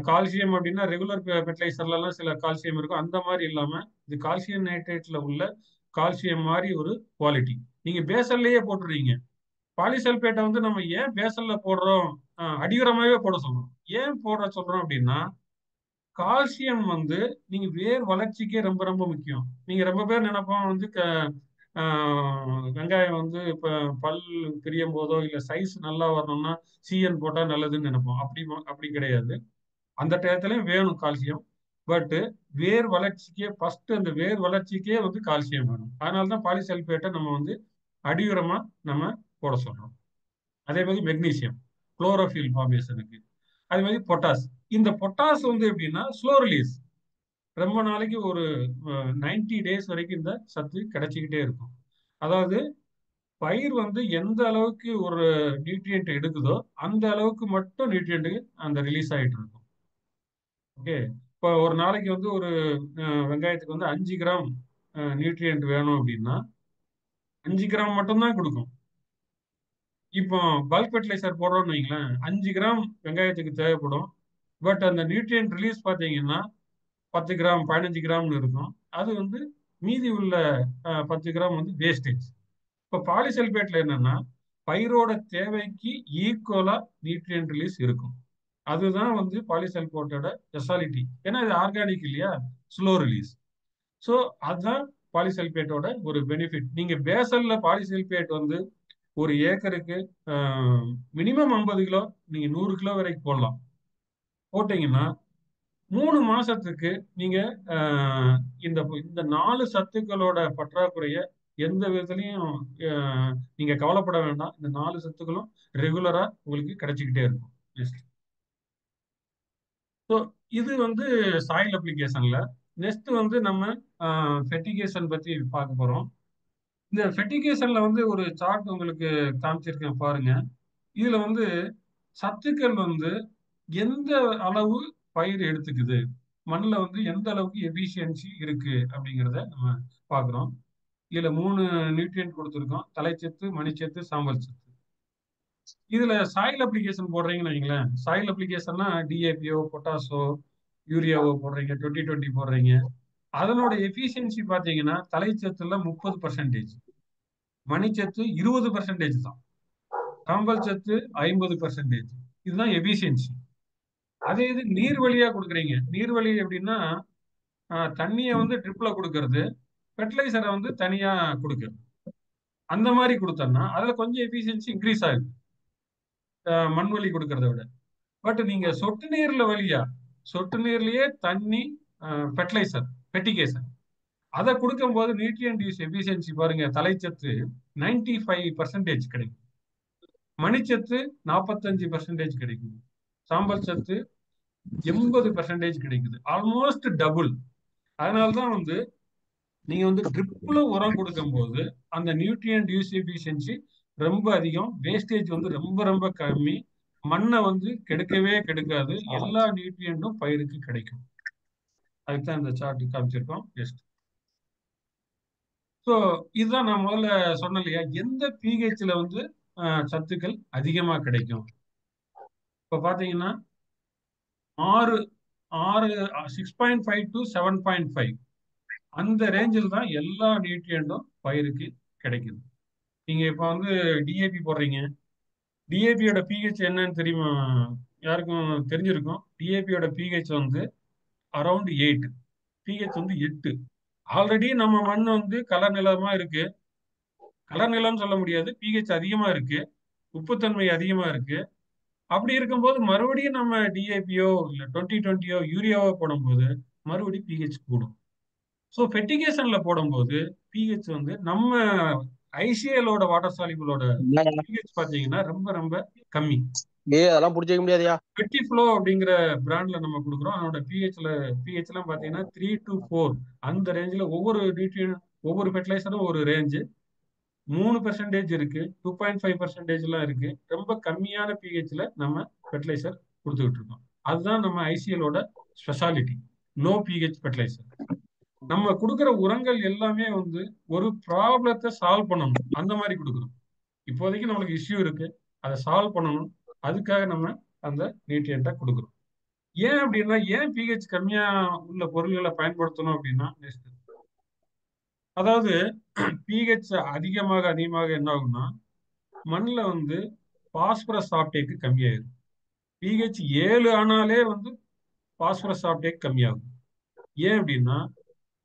B: கால்சியம் அப்படின்னா ரெகுலர் ஃபெர்டிலைசர்ல எல்லாம் சில கால்சியம் இருக்கும், அந்த மாதிரி இல்லாம இது கால்சியம் நைட்ரேட்ல உள்ள கால்சியம் மாதிரி ஒரு குவாலிட்டி. நீங்க பேசல்லையே போட்டுறீங்க. பாலிசல்பேட்டை வந்து நம்ம ஏன் பேசல்ல போடுறோம், அடியுரமாவே போட சொல்றோம். ஏன் போட சொல்றோம் அப்படின்னா, கால்சியம் வந்து நீங்க வேர் வளர்ச்சிக்கே ரொம்ப ரொம்ப முக்கியம். நீங்க ரொம்ப பேர் நினைப்போம் வந்து வெங்காயம் வந்து இப்போ பல் பிரியும் போதோ இல்லை சைஸ் நல்லா வரணும்னா சிஎன் போட்டால் நல்லதுன்னு நினைப்போம். அப்படி கிடையாது. அந்த டயத்துலயும் வேணும் கால்சியம். பட் வேர் வளர்ச்சிக்கே ஃபர்ஸ்ட் அந்த வேர் வளர்ச்சிக்கே வந்து கால்சியம் வேணும். அதனால தான் பாலிசல்பேட்டை நம்ம வந்து அடியுரமா நம்ம போட சொல்றோம். அதே மாதிரி மெக்னீசியம் குளோரோஃபில் ஃபார்மேஷனுக்கு. அதே மாதிரி பொட்டாஸ். இந்த பொட்டாஸ் வந்து எப்படின்னா ஸ்லோ ரிலீஸ். ரொம்ப நாளைக்கு ஒரு 90 டேஸ் வரைக்கும் இந்த சத்து கிடைச்சிக்கிட்டே இருக்கும். அதாவது பயிர் வந்து எந்த அளவுக்கு ஒரு நியூட்ரியன்ட் எடுக்குதோ அந்த அளவுக்கு மட்டும் நியூட்ரியன்ட் அந்த ரிலீஸ் ஆகிட்டு இருக்கும். ஓகே. இப்போ ஒரு நாளைக்கு வந்து ஒரு வெங்காயத்துக்கு வந்து 5 கிராம் நியூட்ரியன்ட் வேணும் அப்படின்னா 5 கிராம் மட்டும்தான் கொடுக்கும். இப்போ பல்க் ஃபெர்டிலைசர் போடுறோம்னு வைங்களேன், 5 கிராம் வெங்காயத்துக்கு தேவைப்படும். பட் அந்த நியூட்ரியன்ட் ரிலீஸ் பார்த்தீங்கன்னா 10 கிராம் 15 கிராம்னு இருக்கும். அது வந்து மீதி உள்ள 10 கிராம் வந்து வேஸ்டேஜ். இப்போ பாலிசல்பேட்ல என்னன்னா பயிரோட தேவைக்கு ஈக்குவலா நியூட்ரியன்ட் ரிலீஸ் இருக்கும். அதுதான் வந்து பாலிசல்பேட்டோட ஸ்பெஷாலிட்டி. ஏன்னா இது ஆர்கானிக் இல்லையா, ஸ்லோ ரிலீஸ். ஸோ அதுதான் பாலிசல்பேட்டோட ஒரு பெனிஃபிட். நீங்க பேசல்ல பாலிசல்பேட் வந்து ஒரு ஏக்கருக்கு மினிமம் 50 கிலோ, நீங்க 100 கிலோ வரைக்கும் போடலாம். போட்டீங்கன்னா 3 மாசத்துக்கு நீங்க ஆஹ், இந்த இந்த 4 சத்துக்களோட பற்றாக்குறைய எந்த விதத்துலையும் நீங்க கவலைப்பட வேண்டாம். இந்த 4 சத்துக்களும் ரெகுலரா உங்களுக்கு கிடைச்சிக்கிட்டே இருக்கும். ஸோ இது வந்து சாயில் அப்ளிகேஷன்ல. நெக்ஸ்ட் வந்து நம்ம ஃபெர்டிகேஷன் பத்தி பார்க்க போறோம். இந்த ஃபெர்டிகேஷன்ல வந்து ஒரு சார்ட் உங்களுக்கு காமிச்சிருக்கேன் பாருங்க. இதுல வந்து சத்துக்கள் வந்து எந்த அளவு பயிர் எடுத்துக்குது, மண்ணில் வந்து எந்த அளவுக்கு எஃபிஷியன்சி இருக்கு அப்படிங்கிறத நம்ம பார்க்குறோம். இதுல 3 நியூட்ரியன்ட் கொடுத்துருக்கோம்: தலைச்சத்து, மணிச்சத்து, சாம்பல் சத்து. இதுல சாயில் அப்ளிகேஷன் போடுறீங்கன்னு வைங்களேன். சாயில் அப்ளிகேஷன்னா டிஏபிஓ, பொட்டாசோ, யூரியாவோ போடுறீங்க, 20-20 போடுறீங்க. அதனோட எஃபிஷியன்சி பார்த்தீங்கன்னா தலைச்சத்துல 30%, மணிச்சத்து 20% தான், சாம்பல் சத்து 50%. இதுதான் எஃபிஷியன்சி. அதே இது நீர் வழியா கொடுக்குறீங்க. நீர் வழி எப்படின்னா தண்ணியை வந்து ட்ரிப்ல கொடுக்கறது, ஃபெர்டிலைசரை வந்து தனியா கொடுக்கறது. அந்த மாதிரி கொடுத்தோம்னா அதுல கொஞ்சம் எஃபிஷியன்சி இன்க்ரீஸ் ஆகுது மண் வழி கொடுக்கறத விட. பட் நீங்க சொட்டு நீர்ல வழியா, சொட்டு நீர்லயே தண்ணி, ஃபெர்டிலைசர், ஃபெர்டிகேஷன் அதை கொடுக்கும் போது நியூட்ரியன்ட் யூஸ் எஃபிஷியன்சி பாருங்க. தலைச்சத்து 95% கிடைக்கும், மணிச்சத்து 45% கிடைக்கும், சாம்பல் சத்து 80% கிடைக்குது. Almost double. அதனால்தான் வந்து நீங்க வந்து ட்ரிப்ல உரம் கொடுக்கும் போது அந்த நியூட்ரியன்ட் யூஸ் எஃபிஷியன்சி ரொம்ப அதிகம், வேஸ்டேஜ் வந்து ரொம்ப ரொம்ப கம்மி, மண்ணை வந்து கெடுக்கவே கெடுக்காது, எல்லா நியூட்ரியன்ட்டும் பயிருக்கு கிடைக்கும். அதுக்குதான் இந்த சார்ட் காமிச்சிருக்கோம். நெக்ஸ்ட். ஸோ இதுதான் நான் முதல்ல சொன்னேன் இல்லையா, எந்த பிஹெச்ல வந்து சத்துக்கள் அதிகமா கிடைக்கும். இப்ப பாத்தீங்கன்னா 6 6 6.5 to 7.5 அந்த ரேஞ்சில் தான் எல்லா நியூட்ரியன்ட்டும் பயிருக்கு கிடைக்குது. நீங்க இப்ப வந்து டிஏபி போடுறீங்க. டிஏபியோட பிஹெச் என்னன்னு தெரியுமா? யாருக்கும் தெரிஞ்சிருக்கும். டிஏபியோட பிஹெச் வந்து அரௌண்ட் 8. பிஹெச் வந்து 8. ஆல்ரெடி நம்ம மண் வந்து கலர் நிலமா இருக்கு. கலர் நிலம்னு சொல்ல முடியாது, பிஹெச் அதிகமா இருக்கு, உப்புத்தன்மை அதிகமா இருக்கு. அப்படி இருக்கும்போது மறுபடியும் நம்ம டிஏபியோ இல்ல 20-20யோ யூரியாவோ போடும்போது மறுபடியும் பிஹெச் கூடும். ஸோ ஃபெர்டிகேஷன்ல போடும்போது பிஹெச் வந்து நம்ம ஐசிஎலோட வாட்டர் சாலிபிளோட பிஹெச் பார்த்தீங்கன்னா ரொம்ப ரொம்ப கம்மி.
C: அதெல்லாம் புடிச்சிக்க முடியாதுயா.
B: பெட்டி ஃப்ளோ அப்படிங்கிற பிராண்ட்ல நம்ம கொடுக்குறோம். அதோட பிஹெச்லாம் பார்த்தீங்கன்னா 3 to 4 அந்த ரேஞ்சில். ஒவ்வொரு நியூட்ரியன் ஒவ்வொரு ஃபெர்டிலைசரும் ஒரு ரேஞ்சு. 3% இருக்கு, 2.5%லாம் இருக்கு. ரொம்ப கம்மியான பிஹெச்ல நம்ம ஃபெர்டிலைசர் கொடுத்துக்கிட்டு இருக்கோம். அதுதான் நம்ம ஐசிஎலோட ஸ்பெஷாலிட்டி, லோ பிஹெச் ஃபெர்டிலைசர். நம்ம கொடுக்குற உரங்கள் எல்லாமே வந்து ஒரு ப்ராப்ளத்தை சால்வ் பண்ணணும், அந்த மாதிரி கொடுக்குறோம். இப்போதைக்கு நம்மளுக்கு இஷ்யூ இருக்கு, அதை சால்வ் பண்ணணும், அதுக்காக நம்ம அந்த நியூட்ரியன்ட்டை கொடுக்குறோம். ஏன் அப்படின்னா, ஏன் பிஹெச் கம்மியா உள்ள பொருள்களை பயன்படுத்தணும் அப்படின்னா, அதாவது பிஹெச் அதிகமாக அதிகமாக என்ன ஆகும்னா மண்ணில் வந்து பாஸ்பரஸ் ஆப்டேக்கு கம்மியாயிடும். பிஹெச் 7 ஆனாலே வந்து பாஸ்பரஸ் ஆப்டேக் கம்மியாகும். ஏன் அப்படின்னா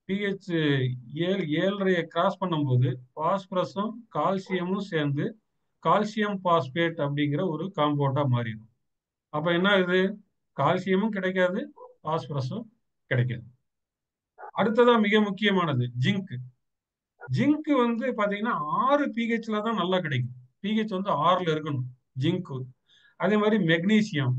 B: பிஹெச் 7.5 கிராஸ் பண்ணும்போது பாஸ்பரஸும் கால்சியமும் சேர்ந்து கால்சியம் பாஸ்பேட் அப்படிங்கிற ஒரு காம்பவுண்டா மாறிடும். அப்ப என்ன ஆகுது? கால்சியமும் கிடைக்காது, பாஸ்பரஸும் கிடைக்காது. அடுத்ததா மிக முக்கியமானது ஜிங்க். ஜிங்க் வந்து பாத்தீங்கன்னா 6 பிஹெச்ல தான் நல்லா கிடைக்கும். பிஹெச் வந்து 6ல இருக்கணும் ஜிங்க். அதே மாதிரி மெக்னீசியம்,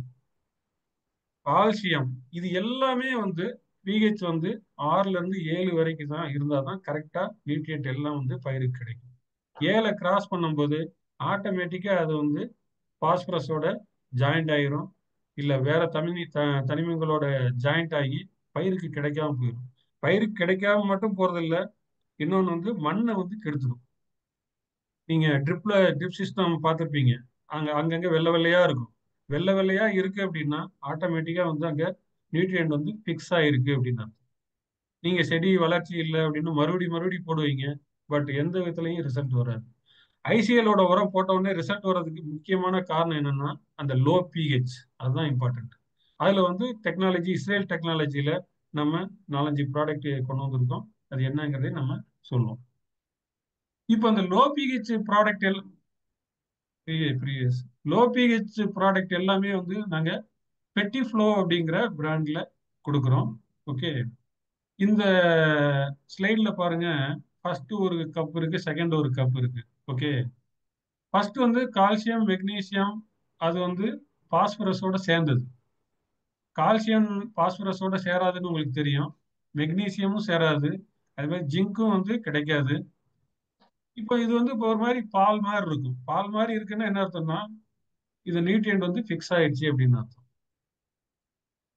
B: கால்சியம், இது எல்லாமே வந்து பிஹெச் வந்து 6ல இருந்து 7 வரைக்கும் தான் இருந்தா தான் கரெக்டா நியூட்ரியன்ட் எல்லாம் வந்து பயிருக்கு கிடைக்கும். 7 கிராஸ் பண்ணும்போது ஆட்டோமேட்டிக்கா அது வந்து பாஸ்பரஸோட ஜாயிண்ட் ஆயிரும், இல்ல வேற தனிமங்களோட ஜாயிண்ட் ஆகி பயிருக்கு கிடைக்காம போயிடும். பயிருக்கு கிடைக்காம மட்டும் போறது இல்ல, இன்னொன்னு வந்து மண்ணை வந்து கெடுத்துடும். நீங்க ட்ரிப் சிஸ்டம் பார்த்துருப்பீங்க. அங்கங்க வெள்ளை வெள்ளையா இருக்கும். வெள்ளை வெள்ளையா இருக்கு அப்படின்னா ஆட்டோமேட்டிக்கா வந்து அங்க நியூட்ரியன்ட் வந்து பிக்ஸ் ஆயிருக்கு அப்படின்னா, நீங்க செடி வளர்ச்சி இல்லை அப்படின்னு மறுபடியும் போடுவீங்க. பட் எந்த விதத்துலையும் ரிசல்ட் வராது. ஐசிஎலோட உரம் போட்ட உடனே ரிசல்ட் வர்றதுக்கு முக்கியமான காரணம் என்னன்னா அந்த லோ பிஹெச், அதுதான் இம்பார்ட்டன்ட். அதுல வந்து டெக்னாலஜி, இஸ்ரேல் டெக்னாலஜியில நம்ம 4-5 ப்ராடக்ட் கொண்டு வந்திருக்கோம். அது என்னங்கிறதை நம்ம சொல்லுவோம். இப்போ அந்த low pH product previous low pH product எல்லாமே வந்து நாங்க பெட்டி ஃப்ளோ அப்படிங்கிற பிராண்ட்ல கொடுக்குறோம். ஓகே, இந்த ஸ்லைட்ல பாருங்க. ஃபர்ஸ்ட் ஒரு கப் இருக்கு, செகண்ட் ஒரு கப் இருக்கு. ஓகே, ஃபர்ஸ்ட் வந்து கால்சியம் மெக்னீசியம், அது வந்து பாஸ்பரஸோட சேர்ந்தது. கால்சியம் பாஸ்பரஸோட சேராதுன்னு உங்களுக்கு தெரியும். மெக்னீசியமும் சேராது. அது மாதிரி ஜிங்க்கும் வந்து கிடைக்காது. இப்போ இது வந்து இப்போ ஒரு மாதிரி பால் மாதிரி இருக்கும். பால் மாதிரி இருக்குன்னா என்ன அர்த்தம்னா இது நியூட்ரியன்ட் வந்து ஃபிக்ஸ் ஆயிடுச்சு அப்படின்னு அர்த்தம்.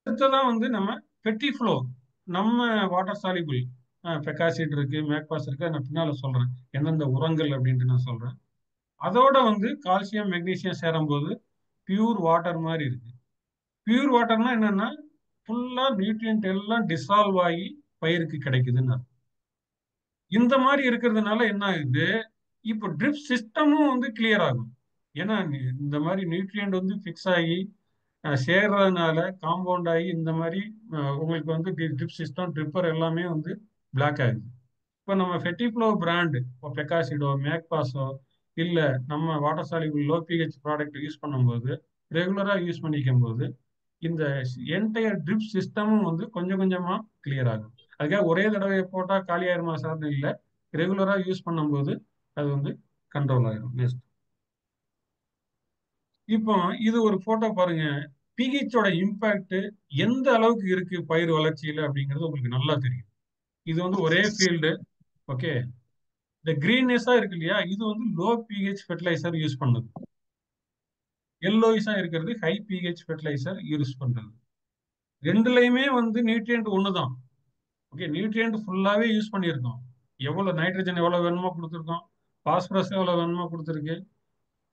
B: அடுத்ததான் வந்து நம்ம பெட்டி ஃப்ளோ, நம்ம வாட்டர் சாலிபிள் பெக்காசிட் இருக்கு, மேக்பாஸ் இருக்கு, நான் பின்னால சொல்றேன் எந்தெந்த உரங்கள் அப்படின்ட்டு நான் சொல்றேன். அதோட வந்து கால்சியம் மெக்னீசியம் சேரும்போது பியூர் வாட்டர் மாதிரி இருக்கு. பியூர் வாட்டர்னா என்னன்னா ஃபுல்லா நியூட்ரியன்ட் எல்லாம் டிசால்வ் ஆகி பயிருக்கு கிடைக்குதுன்னு அர்த்தம். இந்த மாதிரி இருக்கிறதுனால என்ன ஆகுது? இப்போ ட்ரிப் சிஸ்டமும் வந்து கிளியர் ஆகும். ஏன்னா இந்த மாதிரி நியூட்ரியன்ட் வந்து ஃபிக்ஸ் ஆகி சேர்றதுனால காம்பவுண்ட் ஆகி இந்த மாதிரி உங்களுக்கு வந்து ட்ரிப் சிஸ்டம், ட்ரிப்பர் எல்லாமே வந்து பிளாக் ஆகுது. இப்போ நம்ம ஃபெட்டிஃப்ளோ பிராண்டு, இப்போ பெக்காசிடோ, மேக்பாஸோ, இல்லை நம்ம water soluble low pH product use பண்ணும்போது, ரெகுலராக யூஸ் பண்ணிக்கும் போது இந்த என்டையர் ட்ரிப் சிஸ்டமும் வந்து கொஞ்சம் கொஞ்சமா கிளியர் ஆகும். அதுக்காக ஒரே தடவை போட்டா காலியாயிருமா சார்னு இல்லை, ரெகுலரா யூஸ் பண்ணும்போது அது வந்து கண்ட்ரோல் ஆயிரும். நெக்ஸ்ட், இப்போ இது ஒரு போட்டோ பாருங்க. பிஹெச்சோட இம்பாக்ட் எந்த அளவுக்கு இருக்கு பயிர் வளர்ச்சியில அப்படிங்கிறது உங்களுக்கு நல்லா தெரியும். இது வந்து ஒரே ஃபீல்டு. ஓகே, இந்த கிரீன்னஸா இருக்கு இல்லையா, இது வந்து லோ பிஹெச் ஃபெர்டிலைசர் யூஸ் பண்ணுது. எல்லோயிஸா இருக்கிறது ஹை பிஹெச் ஃபெர்டிலைசர் யூஸ் பண்றது. ரெண்டுலையுமே வந்து நியூட்ரியன்ட் ஒண்ணுதான். ஓகே, நியூட்ரியன்ட் ஃபுல்லாவே யூஸ் பண்ணியிருக்கோம். எவ்வளவு நைட்ரஜன் எவ்வளவு வேணுமோ கொடுத்துருக்கோம், பாஸ்பரஸ் எவ்வளவு வேணுமோ கொடுத்துருக்கு,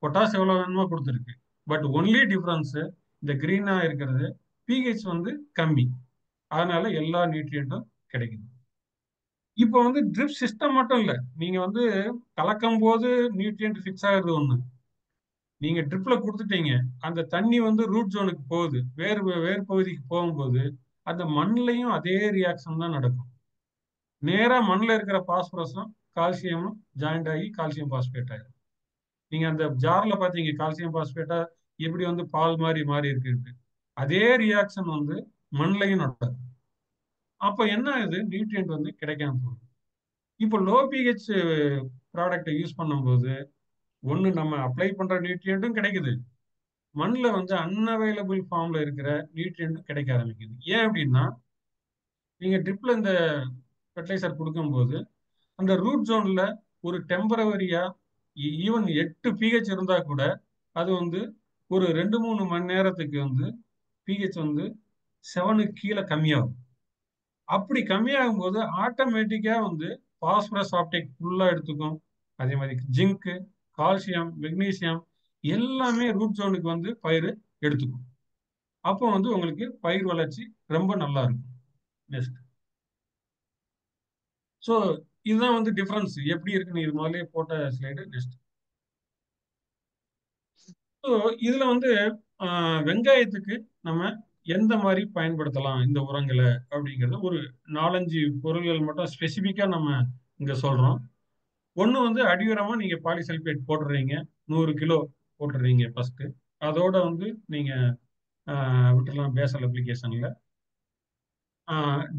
B: பொட்டாஸ் எவ்வளவு வேணுமோ கொடுத்துருக்கு. பட் ஒன்லி டிஃபரன்ஸ் இந்த கிரீனா இருக்கிறது பிஹெச் வந்து கம்மி, அதனால எல்லா நியூட்ரியன்ட்டும் கிடைக்குது. இப்போ வந்து ட்ரிப் சிஸ்டம் மட்டும் இல்ல, நீங்க வந்து கலக்கும் போது நியூட்ரியன்ட் ஃபிக்ஸ் ஆகுறது ஒண்ணு. நீங்க ட்ரிப்ல கொடுத்துட்டீங்க, அந்த தண்ணி வந்து ரூட் ஜோனுக்கு போகுது, வேர் பகுதிக்கு போகும்போது அந்த மண்ணிலையும் அதே ரியாக்ஷன் தான் நடக்கும். நேரா மண்ணில் இருக்கிற பாஸ்பரஸும் கால்சியமும் ஜாயிண்ட் ஆகி கால்சியம் பாஸ்பேட் ஆயிடும். நீங்க அந்த ஜார்ல பாத்தீங்க கால்சியம் பாஸ்பேட்டா எப்படி வந்து பால் மாதிரி மாறி இருக்கு, அதே ரியாக்ஷன் வந்து மண்ணிலையும் நடக்கும். அப்ப என்ன ஆகுது? நியூட்ரியன்ட் வந்து கிடைக்காம போகுது. இப்போ லோ பிஹெச் ப்ராடக்டை யூஸ் பண்ணும்போது ஒண்ணு நம்ம அப்ளை பண்ற நியூட்ரியன்ட்டும் கிடைக்குது, மண்ணில் வந்து அன்அவைலபிள் ஃபார்ம்ல இருக்கிற நியூட்ரியன்ட்டும் கிடைக்க ஆரம்பிக்குது. ஏன் அப்படின்னா நீங்க ட்ரிப்ல இந்த ஃபெர்டிலைசர் கொடுக்கும்போது அந்த ரூட் ஜோன்ல ஒரு டெம்பரவரியா ஈவன் 8 பிஹெச் இருந்தா கூட அது வந்து ஒரு 2-3 மணி நேரத்துக்கு வந்து பிஹெச் வந்து 7க்கு கீழே கம்மியாகும். அப்படி கம்மியாகும் போது ஆட்டோமேட்டிக்கா வந்து பாஸ்பரஸ் ஆப்டேக் ஃபுல்லா எடுத்துக்கும். அதே மாதிரி ஜிங்க், கால்சியம், மெக்னீசியம் எல்லாமே ரூட் ஜோனுக்கு வந்து பயிர் எடுத்துக்கும். அப்போ வந்து உங்களுக்கு பயிர் வளர்ச்சி ரொம்ப நல்லா இருக்கும். நெக்ஸ்ட், ஸோ இதுதான் வந்து டிஃபரன்ஸ் எப்படி இருக்குன்னு இது முதலே போட்ட ஸ்லைடு. நெக்ஸ்ட், ஸோ இதுல வந்து வெங்காயத்துக்கு நம்ம எந்த மாதிரி பயன்படுத்தலாம் இந்த உரங்களை அப்படிங்கிறது ஒரு 4-5 பொருள்கள் மட்டும் ஸ்பெசிஃபிக்கா நம்ம இங்க சொல்றோம். ஒண்ணு வந்து அடி உரமா நீங்க பாலிசல்பேட் போட்டுறீங்க, 100 கிலோ போட்டுறீங்க ஃபர்ஸ்ட். அதோட வந்து நீங்க விட்டுறலாம் பேசல் அப்ளிகேஷன்ல.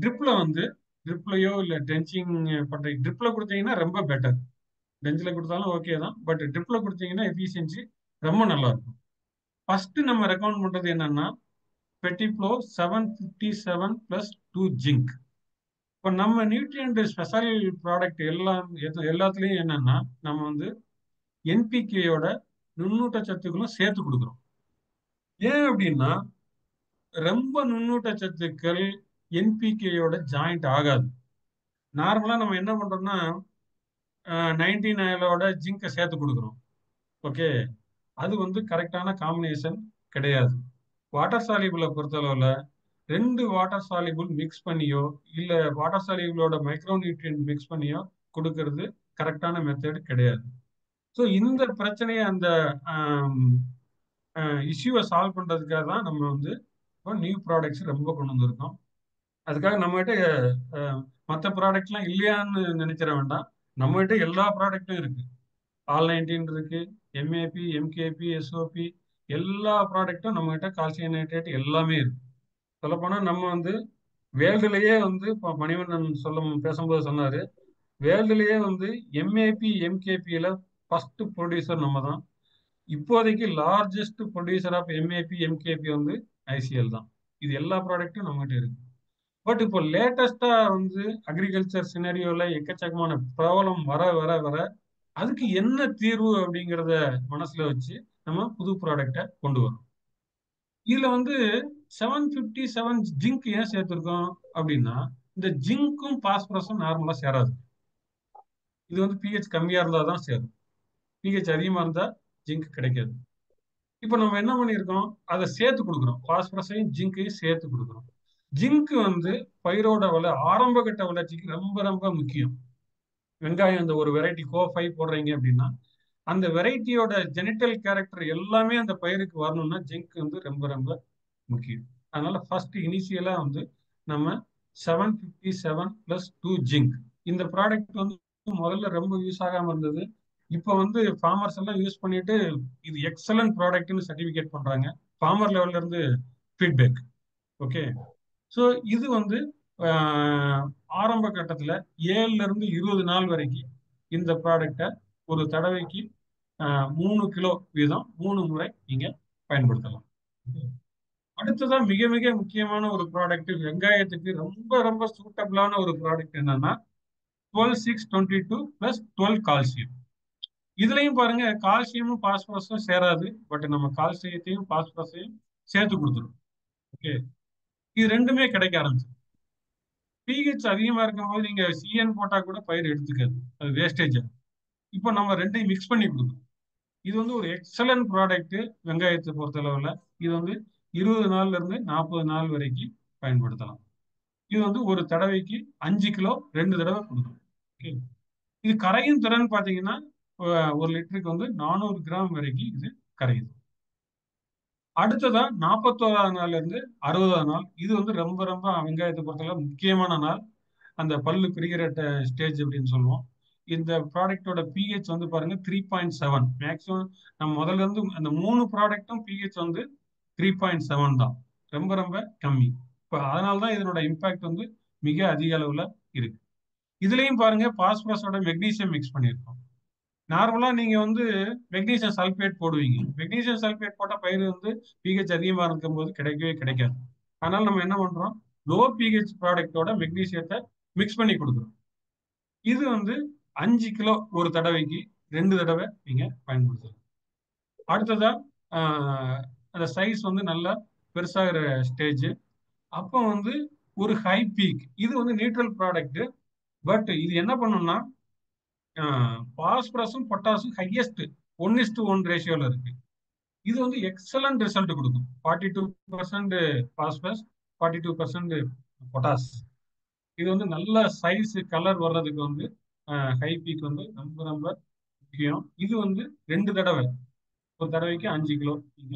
B: ட்ரிப்ல வந்து ட்ரிப்லயோ இல்ல ட்ரென்ச்சிங் பண்ற ட்ரிப்ல கொடுத்தீங்கன்னா ரொம்ப பெட்டர். டென்சில் கொடுத்தாலும் ஓகே தான், பட் ட்ரிப்ல கொடுத்தீங்கன்னா எஃபிஷியன்சி ரொம்ப நல்லா இருக்கும். ஃபர்ஸ்ட் நம்ம ரெக்கமெண்ட் பண்றது என்னன்னா பெட்டிப்ளோ 757 பிளஸ் 2 ஜிங்க். இப்போ நம்ம நியூட்ரியன்ட் ஸ்பெஷல் ப்ராடக்ட் எல்லாத்துலயும் என்னன்னா நம்ம வந்து என்பிகேயோட நுண்ணூட்ட சத்துக்களும் சேர்த்து கொடுக்குறோம். ஏன் அப்படின்னா ரொம்ப நுண்ணூட்ட சத்துக்கள் என்பிகேயோட ஜாயிண்ட் ஆகாது. நார்மலா நம்ம என்ன பண்றோம்னா 99 ஜிங்கை சேர்த்து கொடுக்குறோம். ஓகே, அது வந்து கரெக்டான காம்பினேஷன் கிடையாது. வாட்டர் சாலிபிளை பொறுத்தளவுல 2 வாட்டர் சாலிபிள் மிக்ஸ் பண்ணியோ இல்ல வாட்டர் சாலிபிளோட மைக்ரோ நியூட்ரியன்ட் மிக்ஸ் பண்ணியோ கொடுக்கறது கரெக்டான மெத்தட் கிடையாது. ஸோ இந்த பிரச்சனையை அந்த இஷ்யூவை சால்வ் பண்றதுக்காக தான் நம்ம வந்து இப்போ நியூ ப்ராடக்ட்ஸ் ரொம்ப கொண்டு வந்திருக்கோம். அதுக்காக நம்மகிட்ட மற்ற ப்ராடக்ட்லாம் இல்லையான்னு நினைச்சிட வேண்டாம். நம்மகிட்ட எல்லா ப்ராடக்ட்டும் இருக்கு. ஆல் 19 இருக்கு, எம்ஏபி, எம்கேபி, எஸ்ஓபி, எல்லா ப்ராடக்ட்டும் நம்மகிட்ட கால்சியம் நைட்ரேட் எல்லாமே இருக்கு. சொல்லப்போனா நம்ம வந்து வேர்ல்டுலயே வந்து இப்போ மணிவண்ணன் பேசும்போது சொன்னாரு, வேர்ல்டுலயே வந்து எம்ஏபி எம்கேபியில ஃபர்ஸ்ட் ப்ரொடியூசர் நம்ம தான். இப்போதைக்கு largest producer of MAP MKP வந்து ஐசிஎல் தான். இது எல்லா ப்ராடக்ட்டும் நம்மகிட்ட இருக்கு. பட் இப்போ லேட்டஸ்டா வந்து அக்ரிகல்ச்சர் சினாரியோல எக்கச்சக்கமான ப்ராப்ளம் வர வர வர அதுக்கு என்ன தீர்வு அப்படிங்கிறத மனசுல வச்சு நம்ம புது ப்ராடக்டை கொண்டு வரோம். இதுல வந்து 757 ஜிங்க் ஏன் சேர்த்திருக்கோம் அப்படின்னா இந்த ஜிங்க்கும் பாஸ்பரஸும் நார்மலா சேராது. இது வந்து பிஹெச் கம்மியா இருந்தா தான் சேரும். பிஹெச் அதிகமா இருந்தா ஜிங்க் கிடைக்காது. இப்போ நம்ம என்ன பண்ணியிருக்கோம், அதை சேர்த்து கொடுக்குறோம். பாஸ்பரஸையும் ஜிங்கையும் சேர்த்து கொடுக்குறோம். ஜிங்க் வந்து பயிரோட ஆரம்ப கட்ட வளர்ச்சிக்கு ரொம்ப ரொம்ப முக்கியம். வெங்காயம் இந்த ஒரு வெரைட்டி கோ 5 போடுறீங்க அப்படின்னா அந்த வெரைட்டியோட ஜெனிட்டல் கேரக்டர் எல்லாமே அந்த பயிருக்கு வரணும்னா ஜிங்க் வந்து ரொம்ப ரொம்ப முக்கியம். அதனால ஃபர்ஸ்ட் இனிஷியலா வந்து நம்ம 757 பிளஸ் 2 ஜிங்க் இந்த ப்ராடக்ட் வந்து முதல்ல ரொம்ப யூஸ் ஆகாம இருந்தது. இப்போ வந்து ஃபார்மர்ஸ் எல்லாம் யூஸ் பண்ணிட்டு இது எக்ஸலன்ட் ப்ராடக்ட்னு சர்டிபிகேட் பண்றாங்க. ஃபார்மர் லெவல்ல இருந்து ஃபீட்பேக். ஓகே, ஸோ இது வந்து ஆரம்ப கட்டத்தில் 7ல இருந்து 20 நாள் வரைக்கும் இந்த ப்ராடக்டை ஒரு தடவைக்கு 3 கிலோ வீதம் 3 முறை நீங்க பயன்படுத்தலாம். அடுத்ததான் மிக மிக முக்கியமான ஒரு ப்ராடக்ட் வெங்காயத்துக்கு ரொம்ப ரொம்ப சூட்டபிளான ஒரு ப்ராடக்ட் என்னன்னா 12-6-22 பிளஸ் 12 கால்சியம். இதுலயும் பாருங்க கால்சியமும் பாஸ்பரஸும் சேராது, பட் நம்ம கால்சியத்தையும் பாஸ்பரஸையும் சேர்த்து கொடுத்துரும். ஓகே, இது ரெண்டுமே கிடைக்க ஆரம்பிச்சு. பிஹெச் அதிகமா இருக்கும் போது நீங்க சிஎன் போட்டா கூட பயிர் எடுத்துக்காது, அது வேஸ்டேஜ். இப்போ நம்ம ரெண்டையும் மிக்ஸ் பண்ணி கொடுக்கணும். இது வந்து ஒரு எக்ஸலன்ட் ப்ராடக்ட் வெங்காயத்தை பொறுத்தளவுல. இது வந்து 20 நாள்ல இருந்து 40 நாள் வரைக்கும் பயன்படுத்தலாம். இது வந்து ஒரு தடவைக்கு 5 கிலோ 2 தடவை கொடுக்கணும். ஓகே, இது கரையும் திறன் பார்த்தீங்கன்னா ஒரு லிட்டருக்கு வந்து 400 கிராம் வரைக்கும் இது கரையுது. அடுத்ததா 41வது நாள்ல இருந்து 60வது நாள், இது வந்து ரொம்ப ரொம்ப வெங்காயத்தை பொறுத்தளவு முக்கியமான நாள். அந்த பல்லு பிரிகிற ஸ்டேஜ் அப்படின்னு சொல்லுவோம். இந்த ப்ராடக்டோட பிஹெச் வந்து பாருங்க 3.7. மேக்ஸிமம் நம்ம முதல்ல இருந்து அந்த 3 ப்ராடக்டும் பிஹெச் வந்து 3.7 தான், ரொம்ப ரொம்ப கம்மி. இப்போ அதனால தான் இதனோட இம்பாக்ட் வந்து மிக அதிக அளவுல இருக்கு. இதுலயும் பாருங்க பாஸ்பரஸோட மெக்னீசியம் மிக்ஸ் பண்ணியிருக்கோம். நார்மலா நீங்க வந்து மெக்னீசியம் சல்பேட் போடுவீங்க. மெக்னீசியம் சல்பேட் போட்ட பயிர் வந்து பிஹெச் அதிகமா இருக்கும் போது கிடைக்கவே கிடைக்காது. அதனால நம்ம என்ன பண்றோம், லோ பிஹெச் ப்ராடக்டோட மெக்னீசியத்தை மிக்ஸ் பண்ணி கொடுக்குறோம். இது வந்து 5 கிலோ ஒரு தடவைக்கு 2 தடவை நீங்க பயன்படுத்தலாம். அடுத்ததா அந்த சைஸ் வந்து நல்லா பெருசாகிற ஸ்டேஜ். அப்போ வந்து ஒரு ஹை பீக், இது வந்து நியூட்ரல் ப்ராடக்ட். பட் இது என்ன பண்ணும்னா பாஸ்பரஸும் பொட்டாசும் ஹையஸ்ட் 1:1 ரேஷியோல இருக்கு. இது வந்து எக்ஸலண்ட் ரிசல்ட் கொடுக்கும். 42% பாஸ்பரஸ், 42% பொட்டாஸ். இது வந்து நல்ல சைஸ் கலர் வர்றதுக்கு வந்து ஹை பீக் வந்து ரொம்ப ரொம்ப முக்கியம். இது வந்து 2 தடவை, ஒரு தடவைக்கு 5 கிலோ நீங்க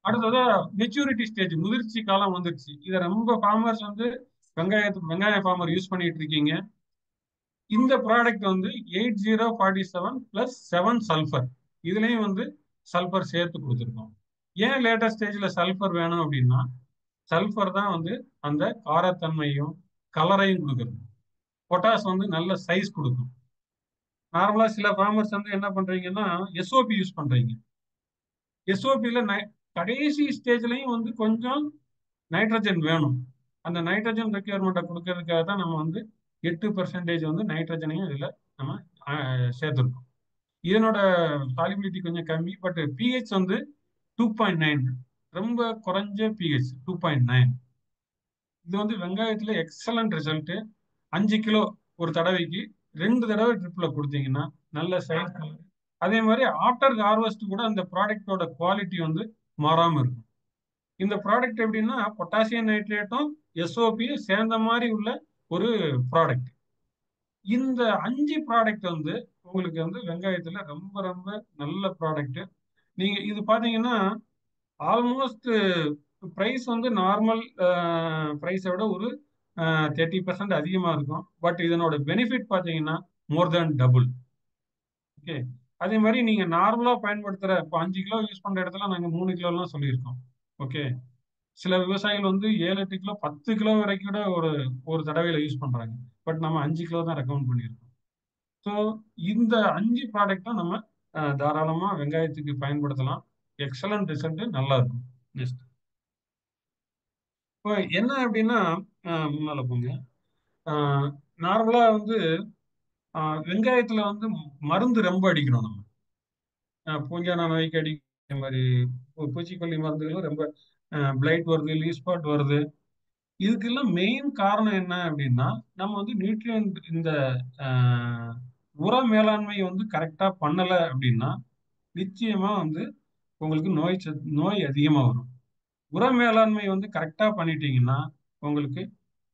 B: அடுத்தது மெச்சூரிட்டி ஸ்டேஜ், முதிர்ச்சி காலம் வந்துருச்சு. இதை ரொம்ப ஃபார்மர்ஸ் வந்து வெங்காய ஃபார்மர் யூஸ் பண்ணிட்டு இருக்கீங்க. இந்த ப்ராடக்ட் வந்து 8047 பிளஸ் 7 சல்ஃபர். இதுலயும் வந்து சல்ஃபர் சேர்த்து கொடுத்துருக்கோம். ஏன் லேட்டஸ்ட் ஸ்டேஜ்ல சல்ஃபர் வேணும் அப்படின்னா, சல்ஃபர் தான் வந்து அந்த காரத்தன்மையும் கலரையும் கொடுக்குறது. பொட்டாஸ் வந்து நல்ல சைஸ் கொடுக்கும். நார்மலா சில ஃபார்மர்ஸ் வந்து என்ன பண்றீங்கன்னா எஸ்ஓபி யூஸ் பண்றீங்க. எஸ்ஓபியில கடைசி ஸ்டேஜ்லயும் வந்து கொஞ்சம் நைட்ரஜன் வேணும். அந்த நைட்ரஜன் ரெக்யர்மெண்ட்டை கொடுக்கறதுக்காக தான் நம்ம வந்து 8% வந்து நைட்ரஜனையும் இதில் நம்ம சேர்த்துருக்கோம். இதனோட சாலிபிலிட்டி கொஞ்சம் கம்மி, பட் பிஹெச் வந்து 2.9, ரொம்ப குறைஞ்ச பிஹெச் 2.9. இது வந்து வெங்காயத்தில் எக்ஸலண்ட் ரிசல்ட். 5 கிலோ ஒரு தடவைக்கு 2 தடவை ட்ரிப்ல கொடுத்தீங்கன்னா நல்ல சைஸ். அதே மாதிரி ஆஃப்டர் ஹார்வெஸ்ட் கூட அந்த ப்ராடக்டோட குவாலிட்டி வந்து மாறாம இருக்கும். இந்த ப்ராடக்ட் எப்படின்னா பொட்டாசியம் நைட்ரேட்டும் எஸ்ஓபியும் சேர்ந்த மாதிரி உள்ள ஒரு ப்ராடக்ட். இந்த 5 ப்ராடக்ட் வந்து உங்களுக்கு வந்து வெங்காயத்துல ரொம்ப ரொம்ப நல்ல ப்ராடக்ட். நீங்க இது பாத்தீங்கன்னா ஆல்மோஸ்ட் பிரைஸ் வந்து நார்மல் பிரைஸை விட ஒரு 30% அதிகமா இருக்கும். பட் இதனோட பெனிஃபிட் பாத்தீங்கன்னா மோர் தேன் டபுள். ஓகே. அதே மாதிரி நீங்க நார்மலா பயன்படுத்துற இப்போ 5 கிலோ யூஸ் பண்ற இடத்துல நாங்க 3 கிலோலாம் சொல்லியிருக்கோம். ஓகே. சில விவசாயிகள் வந்து 7-8 கிலோ 10 கிலோ வரைக்கும் கூட ஒரு ஒரு தடவையில யூஸ் பண்றாங்க. பட் நம்ம 5 கிலோ தான் ரெக்கமெண்ட் பண்ணியிருக்கோம். ஸோ இந்த 5 ப்ராடக்டும் நம்ம தாராளமா வெங்காயத்துக்கு பயன்படுத்தலாம். எக்ஸலண்ட் ரிசல்ட் நல்லா இருக்கும். நெக்ஸ்ட் இப்போ என்ன அப்படின்னா முன்னால போங்க. நார்மலா வந்து வெங்காயத்துல வந்து மருந்து ரொம்ப அடிக்கணும் நம்ம. பூஞ்சான நோய்க்கு அடிக்கிற மாதிரி பூச்சிக்கொல்லி மருந்துகளும் ரொம்ப பிளைட் வருது, லீவ் ஸ்பாட் வருது. இதுக்கெல்லாம் மெயின் காரணம் என்ன அப்படின்னா நம்ம வந்து நியூட்ரியன்ட் இந்த ஆஹ், உர மேலாண்மை வந்து கரெக்டா பண்ணல அப்படின்னா நிச்சயமா வந்து உங்களுக்கு நோய் அதிகமா வரும். உர மேலாண்மை வந்து கரெக்டா பண்ணிட்டீங்கன்னா உங்களுக்கு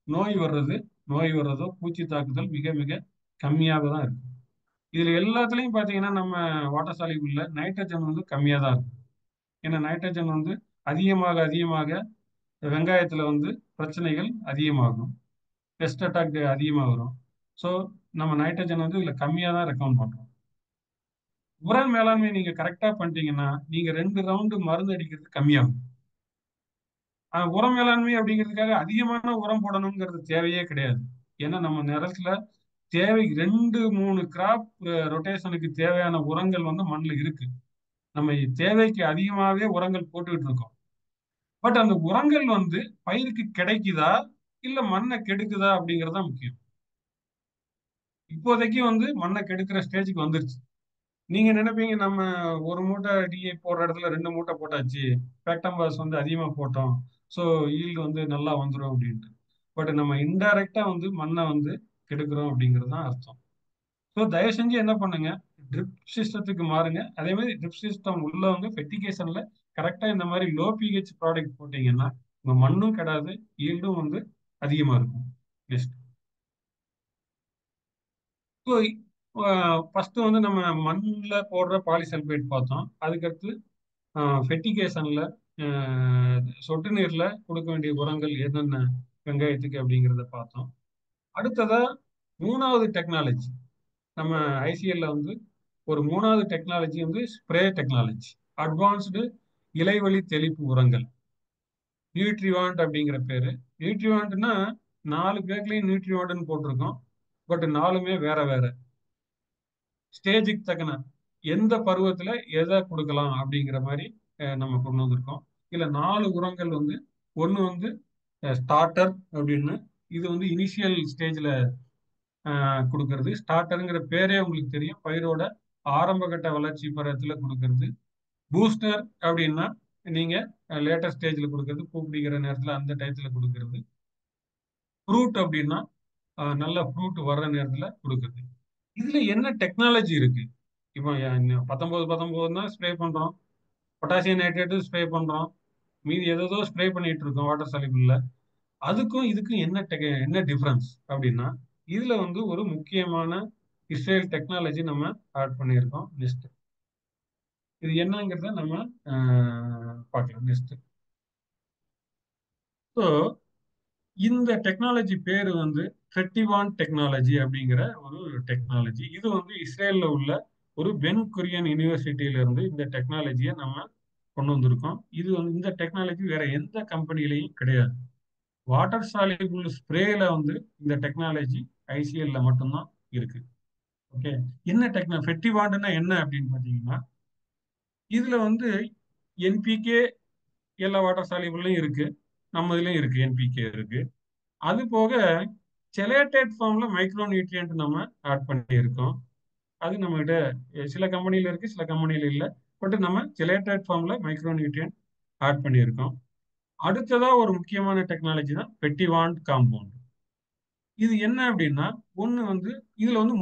B: நோய் வர்றதோ பூச்சி தாக்குதல் மிக மிக கம்மியாக தான் இருக்கும். இதுல எல்லாத்துலயும் பாத்தீங்கன்னா நம்ம வாட்டர் சாலிபிள்ல நைட்ரஜன் வந்து கம்மியா தான் இருக்கும். ஏன்னா நைட்ரஜன் வந்து அதிகமாக வெங்காயத்துல வந்து பிரச்சனைகள் அதிகமாகும். பெஸ்ட் அட்டாக் அதிகமாக வரும். ஸோ நம்ம நைட்ரஜன் வந்து இதுல கம்மியா தான் ரெக்கமெண்ட் பண்றோம். உர மேலாண்மை நீங்க கரெக்டா பண்ணிட்டீங்கன்னா நீங்க 2 ரவுண்டு மருந்து அடிக்கிறது கம்மியாகும். உர மேலாண்மை அப்படிங்கிறதுக்காக அதிகமான உரம் போடணுங்கிறது தேவையே கிடையாது. ஏன்னா நம்ம நிலத்துல 2-3 கிராப் ரொட்டேஷனுக்கு தேவையான உரங்கள் வந்து மண்ணில் இருக்கு. நம்ம தேவைக்கு அதிகமாகவே உரங்கள் போட்டுக்கிட்டு இருக்கோம். பட் அந்த உரங்கள் வந்து பயிருக்கு கிடைக்குதா இல்ல மண்ணை கெடுக்குதா அப்படிங்கறதா முக்கியம். இப்போதைக்கு வந்து மண்ணை கெடுக்கிற ஸ்டேஜுக்கு வந்துருச்சு. நீங்க நினைப்பீங்க நம்ம ஒரு மூட்டை டிஏ போடுற இடத்துல 2 மூட்டை போட்டாச்சு, பேக்டம்பாஸ் வந்து அதிகமா போட்டோம், ஸோ ஈல்டு வந்து நல்லா வந்துடும் அப்படின்ட்டு. பட் நம்ம இன்டைரக்டா வந்து மண்ணை வந்து கெடுக்கிறோம் அப்படிங்கிறது தான் அர்த்தம். ஸோ தயவு செஞ்சு என்ன பண்ணுங்க, ட்ரிப் சிஸ்டத்துக்கு மாறுங்க. அதே மாதிரி ட்ரிப் சிஸ்டம் உள்ளவங்க ஃபெர்டிகேஷன்ல கரெக்டா இந்த மாதிரி லோ பிஹெச் ப்ராடக்ட் போட்டீங்கன்னா உங்க மண்ணும் கெடாது, ஈல்டும் வந்து அதிகமா இருக்கும். நெக்ஸ்ட் ஸோ ஃபர்ஸ்ட் வந்து நம்ம மண்ணில் போடுற பாலிசல்பேட் பார்த்தோம். அதுக்கடுத்து ஃபெர்டிகேஷன்ல சொட்டு நீர்ல கொடுக்க வேண்டிய உரங்கள் என்னென்ன வெங்காயத்துக்கு அப்படிங்கிறத பார்த்தோம். அடுத்ததா 3வது டெக்னாலஜி நம்ம ஐசிஎல்ல வந்து ஒரு 3வது டெக்னாலஜி வந்து ஸ்ப்ரே டெக்னாலஜி, அட்வான்ஸ்டு இலைவழி தெளிப்பு உரங்கள், நியூட்ரிவாண்ட் அப்படிங்கிற பேரு. நியூட்ரிவாண்ட்னா 4 பேர்லயும் நியூட்ரிவாண்ட்னு போட்டிருக்கோம். பட் 4மே வேற வேற ஸ்டேஜுக்கு தக்கன எந்த பருவத்துல எதை கொடுக்கலாம் அப்படிங்கிற மாதிரி நம்ம கொண்டு வந்திருக்கோம். இதுல 4 உரங்கள் வந்து ஒன்று வந்து ஸ்டார்டர் அப்படின்னு, இது வந்து இனிஷியல் ஸ்டேஜ்ல கொடுக்கறது. ஸ்டார்டருங்கிற பேரே உங்களுக்கு தெரியும், பயிரோட ஆரம்ப கட்ட வளர்ச்சி பருவத்துல கொடுக்கறது. பூஸ்டர் அப்படின்னா நீங்க லேட்டர் ஸ்டேஜ்ல கொடுக்கறது, பூ பிடிக்கிற நேரத்துல அந்த டயத்துல கொடுக்கறது. ஃப்ரூட் அப்படின்னா நல்ல ஃப்ரூட் வர்ற நேரத்துல கொடுக்கறது. இதுல என்ன டெக்னாலஜி இருக்கு? இப்போ 19 தான் ஸ்ப்ரே பண்றோம், பொட்டாசியம் நைட்ரேட்டு ஸ்ப்ரே பண்றோம், மீதி ஏதோ ஸ்ப்ரே பண்ணிட்டு இருக்கோம் வாட்டர் சாலிபிள்ல. அதுக்கும் இதுக்கும் என்ன டிஃபரன்ஸ் அப்படின்னா இதுல வந்து ஒரு முக்கியமான இஸ்ரேல் டெக்னாலஜி நம்ம ஆட் பண்ணியிருக்கோம். நெக்ஸ்ட் இது என்னங்கிறத நம்ம பார்க்கலாம் நெக்ஸ்ட். ஸோ இந்த டெக்னாலஜி பேரு வந்து ஃபெட்டிவான் டெக்னாலஜி அப்படிங்கிற ஒரு டெக்னாலஜி. இது வந்து இஸ்ரேல்ல உள்ள ஒரு பென் குரியன் யூனிவர்சிட்டியில இருந்து இந்த டெக்னாலஜியை நம்ம கொண்டு வந்திருக்கோம். இது வந்து இந்த டெக்னாலஜி வேற எந்த கம்பெனிலையும் கிடையாது. வாட்டர் சாலிபிள் ஸ்ப்ரேல வந்து இந்த டெக்னாலஜி ஐசிஎல்ல மட்டும்தான் இருக்கு. ஓகே, என்ன ஃபெட்டிவான்ட்னா என்ன அப்படின்னு பார்த்தீங்கன்னா, இதுல வந்து என்பிகே எல்லா வாட்டர் சாலிபிள்லையும் இருக்கு, நம்ம இதுலயும் இருக்கு, என்பிகே இருக்கு. அது போக செலேட்டட் ஃபார்ம்ல மைக்ரோ நியூட்ரியன்ட் நம்ம ஆட் பண்ணியிருக்கோம். அது நம்ம கிட்ட சில கம்பெனில இருக்கு, சில கம்பெனில இல்லை. பட் நம்ம செலேட்டட் ஃபார்ம்ல மைக்ரோ நியூட்ரியன்ட் ஆட் பண்ணியிருக்கோம். அடுத்ததா ஒரு முக்கியமான டெக்னாலஜி தான் பெட்டிவாண்ட் காம்பவுண்ட். இது என்ன அப்படின்னா, ஒன்று வந்து இதுல வந்து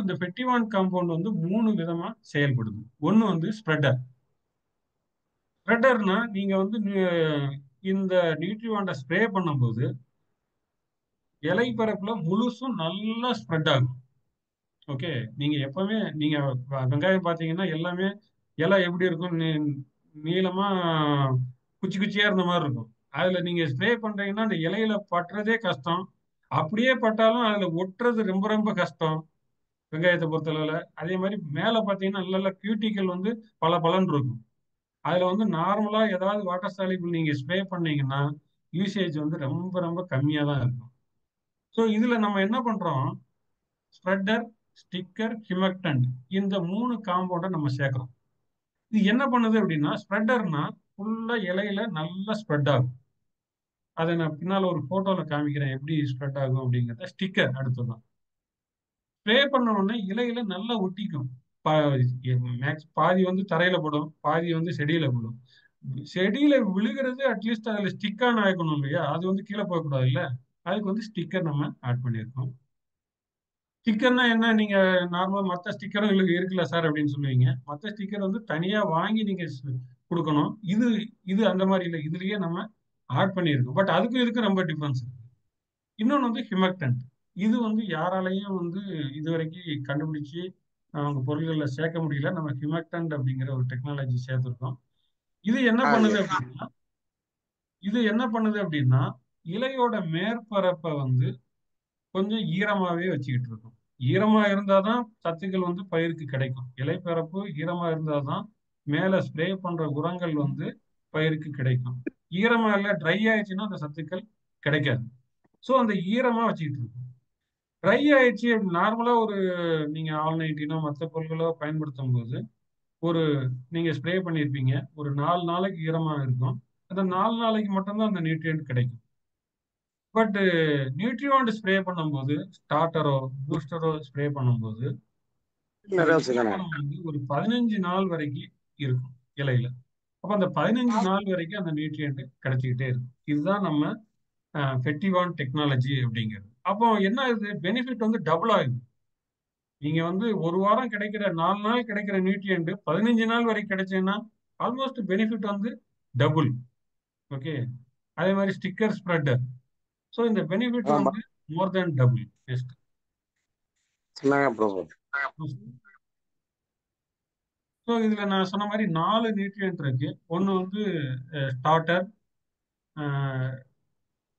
B: இந்த பெட்டிவாண்ட் காம்பவுண்ட் வந்து 3 விதமா செயல்படுது. ஒன்று வந்து ஸ்ப்ரெடர். ஸ்ப்ரெடர்னா நீங்க வந்து இந்த நியூட்ரிவாண்ட ஸ்ப்ரே பண்ணும்போது இலை பரப்புல முழுசும் நல்லா ஸ்ப்ரெட் ஆகும். ஓகே, நீங்க எப்பவுமே நீங்க வெங்காயம் பார்த்தீங்கன்னா எல்லாமே இலை எப்படி இருக்கும், நீளமா குச்சி குச்சியா இருந்த மாதிரி இருக்கும். அதுல நீங்க ஸ்ப்ரே பண்றீங்கன்னா அந்த இலையில பட்டுறதே கஷ்டம். அப்படியே பட்டாலும் அதுல ஒட்டுறது ரொம்ப ரொம்ப கஷ்டம் வெங்காயத்தை பொறுத்தளவுல. அதே மாதிரி மேல பார்த்தீங்கன்னா நல்ல கியூட்டிக்கல் வந்து பல பலன் இருக்கும். அதுல வந்து நார்மலா ஏதாவது வாட்டர் சாலிபிள் நீங்க ஸ்ப்ரே பண்ணீங்கன்னா யூசேஜ் வந்து ரொம்ப ரொம்ப கம்மியா தான் இருக்கும். ஸோ இதுல நம்ம என்ன பண்றோம், ஸ்ப்ரெட்டர், ஸ்டிக்கர், ஹிமக்டன்ட் இந்த 3 காம்பவுண்டை நம்ம சேர்க்கிறோம். இது என்ன பண்ணுது அப்படின்னா, ஸ்ப்ரெட்டர்னா ஃபுல்லா இலையில நல்லா ஸ்ப்ரெட் ஆகும். அதை நான் பின்னால ஒரு போட்டோல காமிக்கிறேன் எப்படி ஸ்ப்ரெட் ஆகும் அப்படிங்கிறத. ஸ்டிக்கர் அடுத்ததான் ஸ்ப்ரே பண்ண உடனே இலையில நல்லா ஒட்டிக்கும். பாதி வந்து தரையில படும், பாதி வந்து செடியில படும். செடியில விழுகிறது அட்லீஸ்ட் அதுல ஸ்டிக்கான ஆகணும் இல்லையா, அது வந்து கீழே போகக்கூடாது இல்ல. அதுக்கு வந்து ஸ்டிக்கர் நம்ம ஆட் பண்ணியிருக்கோம். ஸ்டிக்கர்னா என்ன, நீங்க நார்மலா மற்ற ஸ்டிக்கரும் இருக்குல்ல சார் அப்படின்னு சொல்லுவீங்க. மற்ற ஸ்டிக்கர் வந்து தனியா வாங்கி நீங்க கொடுக்கணும். இது இது அந்த மாதிரி இல்லை, இதுலயே நம்ம ஆட் பண்ணியிருக்கோம். பட் அதுக்கும் இதுக்கும் ரொம்ப டிஃபரன்ஸ் இருக்கு. இன்னொன்று வந்து ஹிமக்டன்ட். இது வந்து யாராலையும் வந்து இது வரைக்கும் கண்டுபிடிச்சு அவங்க பொருள்களில் சேர்க்க முடியல. நம்ம ஹிமக்டன்ட் அப்படிங்கிற ஒரு டெக்னாலஜி சேர்த்துருக்கோம். இது என்ன பண்ணுது அப்படின்னா, இலையோட மேற்பரப்பை வந்து கொஞ்சம் ஈரமாவே வச்சுக்கிட்டு இருக்கும். ஈரமா இருந்தாதான் சத்துக்கள் வந்து பயிருக்கு கிடைக்கும். இலைப்பரப்பு ஈரமா இருந்தாதான் மேல ஸ்ப்ரே பண்ற உரங்கள் வந்து பயிருக்கு கிடைக்கும். ஈரமா இல்லை, ட்ரை ஆயிடுச்சுன்னா அந்த சத்துக்கள் கிடைக்காது. ஸோ அந்த ஈரமா வச்சுக்கிட்டு இருக்கும். ட்ரை ஆயிடுச்சு நார்மலா ஒரு நீங்க ஆல்-19 மற்ற பொருட்களோ பயன்படுத்தும் போது ஒரு நீங்க ஸ்ப்ரே பண்ணியிருப்பீங்க, ஒரு 4 நாளைக்கு ஈரமா இருக்கும். அந்த 4 நாளைக்கு மட்டும்தான் அந்த நியூட்ரியன்ட் கிடைக்கும். பட் நியூட்ரிவாண்ட் ஸ்ப்ரே பண்ணும்போது, ஸ்டார்டரோ பூஸ்டரோ ஸ்ப்ரே பண்ணும்போது அந்த ஈரப்பதம் வந்து ஒரு 15 நாள் வரைக்கும் இருக்கும் இலையில. அப்ப அந்த 15 நாள் வரைக்கும் அந்த நியூட்ரியன்ட் கிடைச்சிக்கிட்டே இருக்கும். இதுதான் நம்ம ஃபெட்டிவான் டெக்னாலஜி அப்படிங்கிறது. அப்போ என்ன ஆகுது, பெனிஃபிட் வந்து டபுள் ஆகுது. நீங்க வந்து ஒரு வாரம் கிடைக்கிற 4 நாள் கிடைக்கிற நியூட்ரியன்ட் 15 நாள் வரைக்கும் கிடைச்சதுன்னா ஆல்மோஸ்ட் பெனிஃபிட் வந்து டபுள். ஓகே, அதே மாதிரி ஸ்டிக்கர் ஸ்ப்ரெட்டர். ஸோ இந்த பெனிஃபிட் வந்து மோர் தேன் டபுள். நெக்ஸ்ட். ஸோ இதுல நான் சொன்ன மாதிரி 4 நியூட்ரியன்ட் இருக்கு. ஒன்று வந்து ஸ்டார்டர்.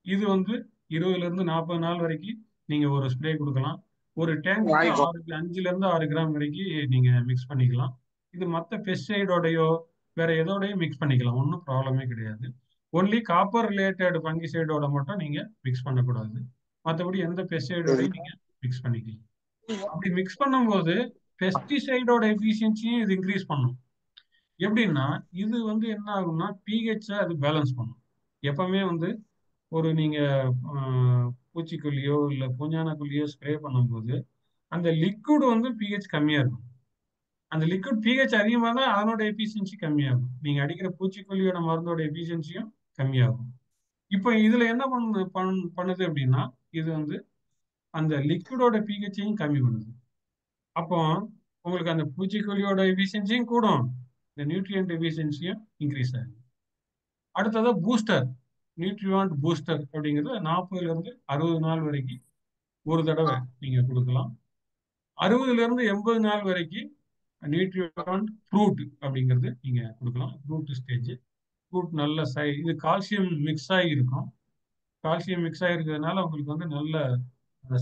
B: இது வந்து 20ல இருந்து 40 நாள் வரைக்கும் நீங்க ஒரு ஸ்ப்ரே கொடுக்கலாம். ஒரு டேங்குக்கு 5ல இருந்து 6 கிராம் வரைக்கும் நீங்க மிக்ஸ் பண்ணிக்கலாம். இது மற்ற பெஸ்டிசைடோடையோ வேற எதோடையும் மிக்ஸ் பண்ணிக்கலாம், ஒன்றும் ப்ராப்ளமே கிடையாது. ஒன்லி காப்பர் ரிலேட்டட் ஃபங்கிசைடோட மட்டும் நீங்க மிக்ஸ் பண்ணக்கூடாது. மற்றபடி எந்த பெஸ்டிசைடோடையும் நீங்க மிக்ஸ் பண்ணிக்கலாம். அப்படி மிக்ஸ் பண்ணும்போது பெஸ்டிசைடோட எஃபிஷியன்சியும் இது இன்க்ரீஸ் பண்ணும். எப்படின்னா இது வந்து என்ன ஆகும்னா பிஹெச் அது பேலன்ஸ் பண்ணும். எப்பவுமே வந்து ஒரு நீங்க பூச்சிக்கொல்லியோ இல்லை பூஞ்சானக்கொல்லியோ ஸ்ப்ரே பண்ணும்போது அந்த லிக்விட் வந்து பிஹெச் கம்மியா இருக்கும். அந்த லிக்விட் பிஹெச் அதிகமாக தான் அதனோட எஃபிஷியன்சி கம்மியாகும். நீங்க அடிக்கிற பூச்சிக்கொல்லியோட மருந்தோட எஃபிஷியன்சியும் கம்மியாகும். இப்போ இதுல என்ன பண்ணுது அப்படின்னா, இது வந்து அந்த லிக்விடோட பிஹெச்சையும் கம்மி பண்ணுது. அப்போ உங்களுக்கு அந்த பூச்சிக்கொல்லியோட எஃபிஷியன்சியும் கூடும், இந்த நியூட்ரியன்ட் எஃபிஷியன்சியும் இன்க்ரீஸ் ஆகும். அடுத்தது பூஸ்டர். நியூட்ரிவாண்ட் பூஸ்டர் அப்படிங்கிறது 40ல இருந்து 60 நாள் வரைக்கும் ஒரு தடவை நீங்க கொடுக்கலாம். 60ல இருந்து 80 நாள் வரைக்கும் நியூட்ரியான் ஃப்ரூட் அப்படிங்கிறது நீங்க கொடுக்கலாம். Fruit stage. ஃப்ரூட் நல்ல இது கால்சியம் மிக்ஸ் ஆகி இருக்கும். கால்சியம் மிக்ஸ் ஆகிருக்கிறதுனால உங்களுக்கு வந்து நல்ல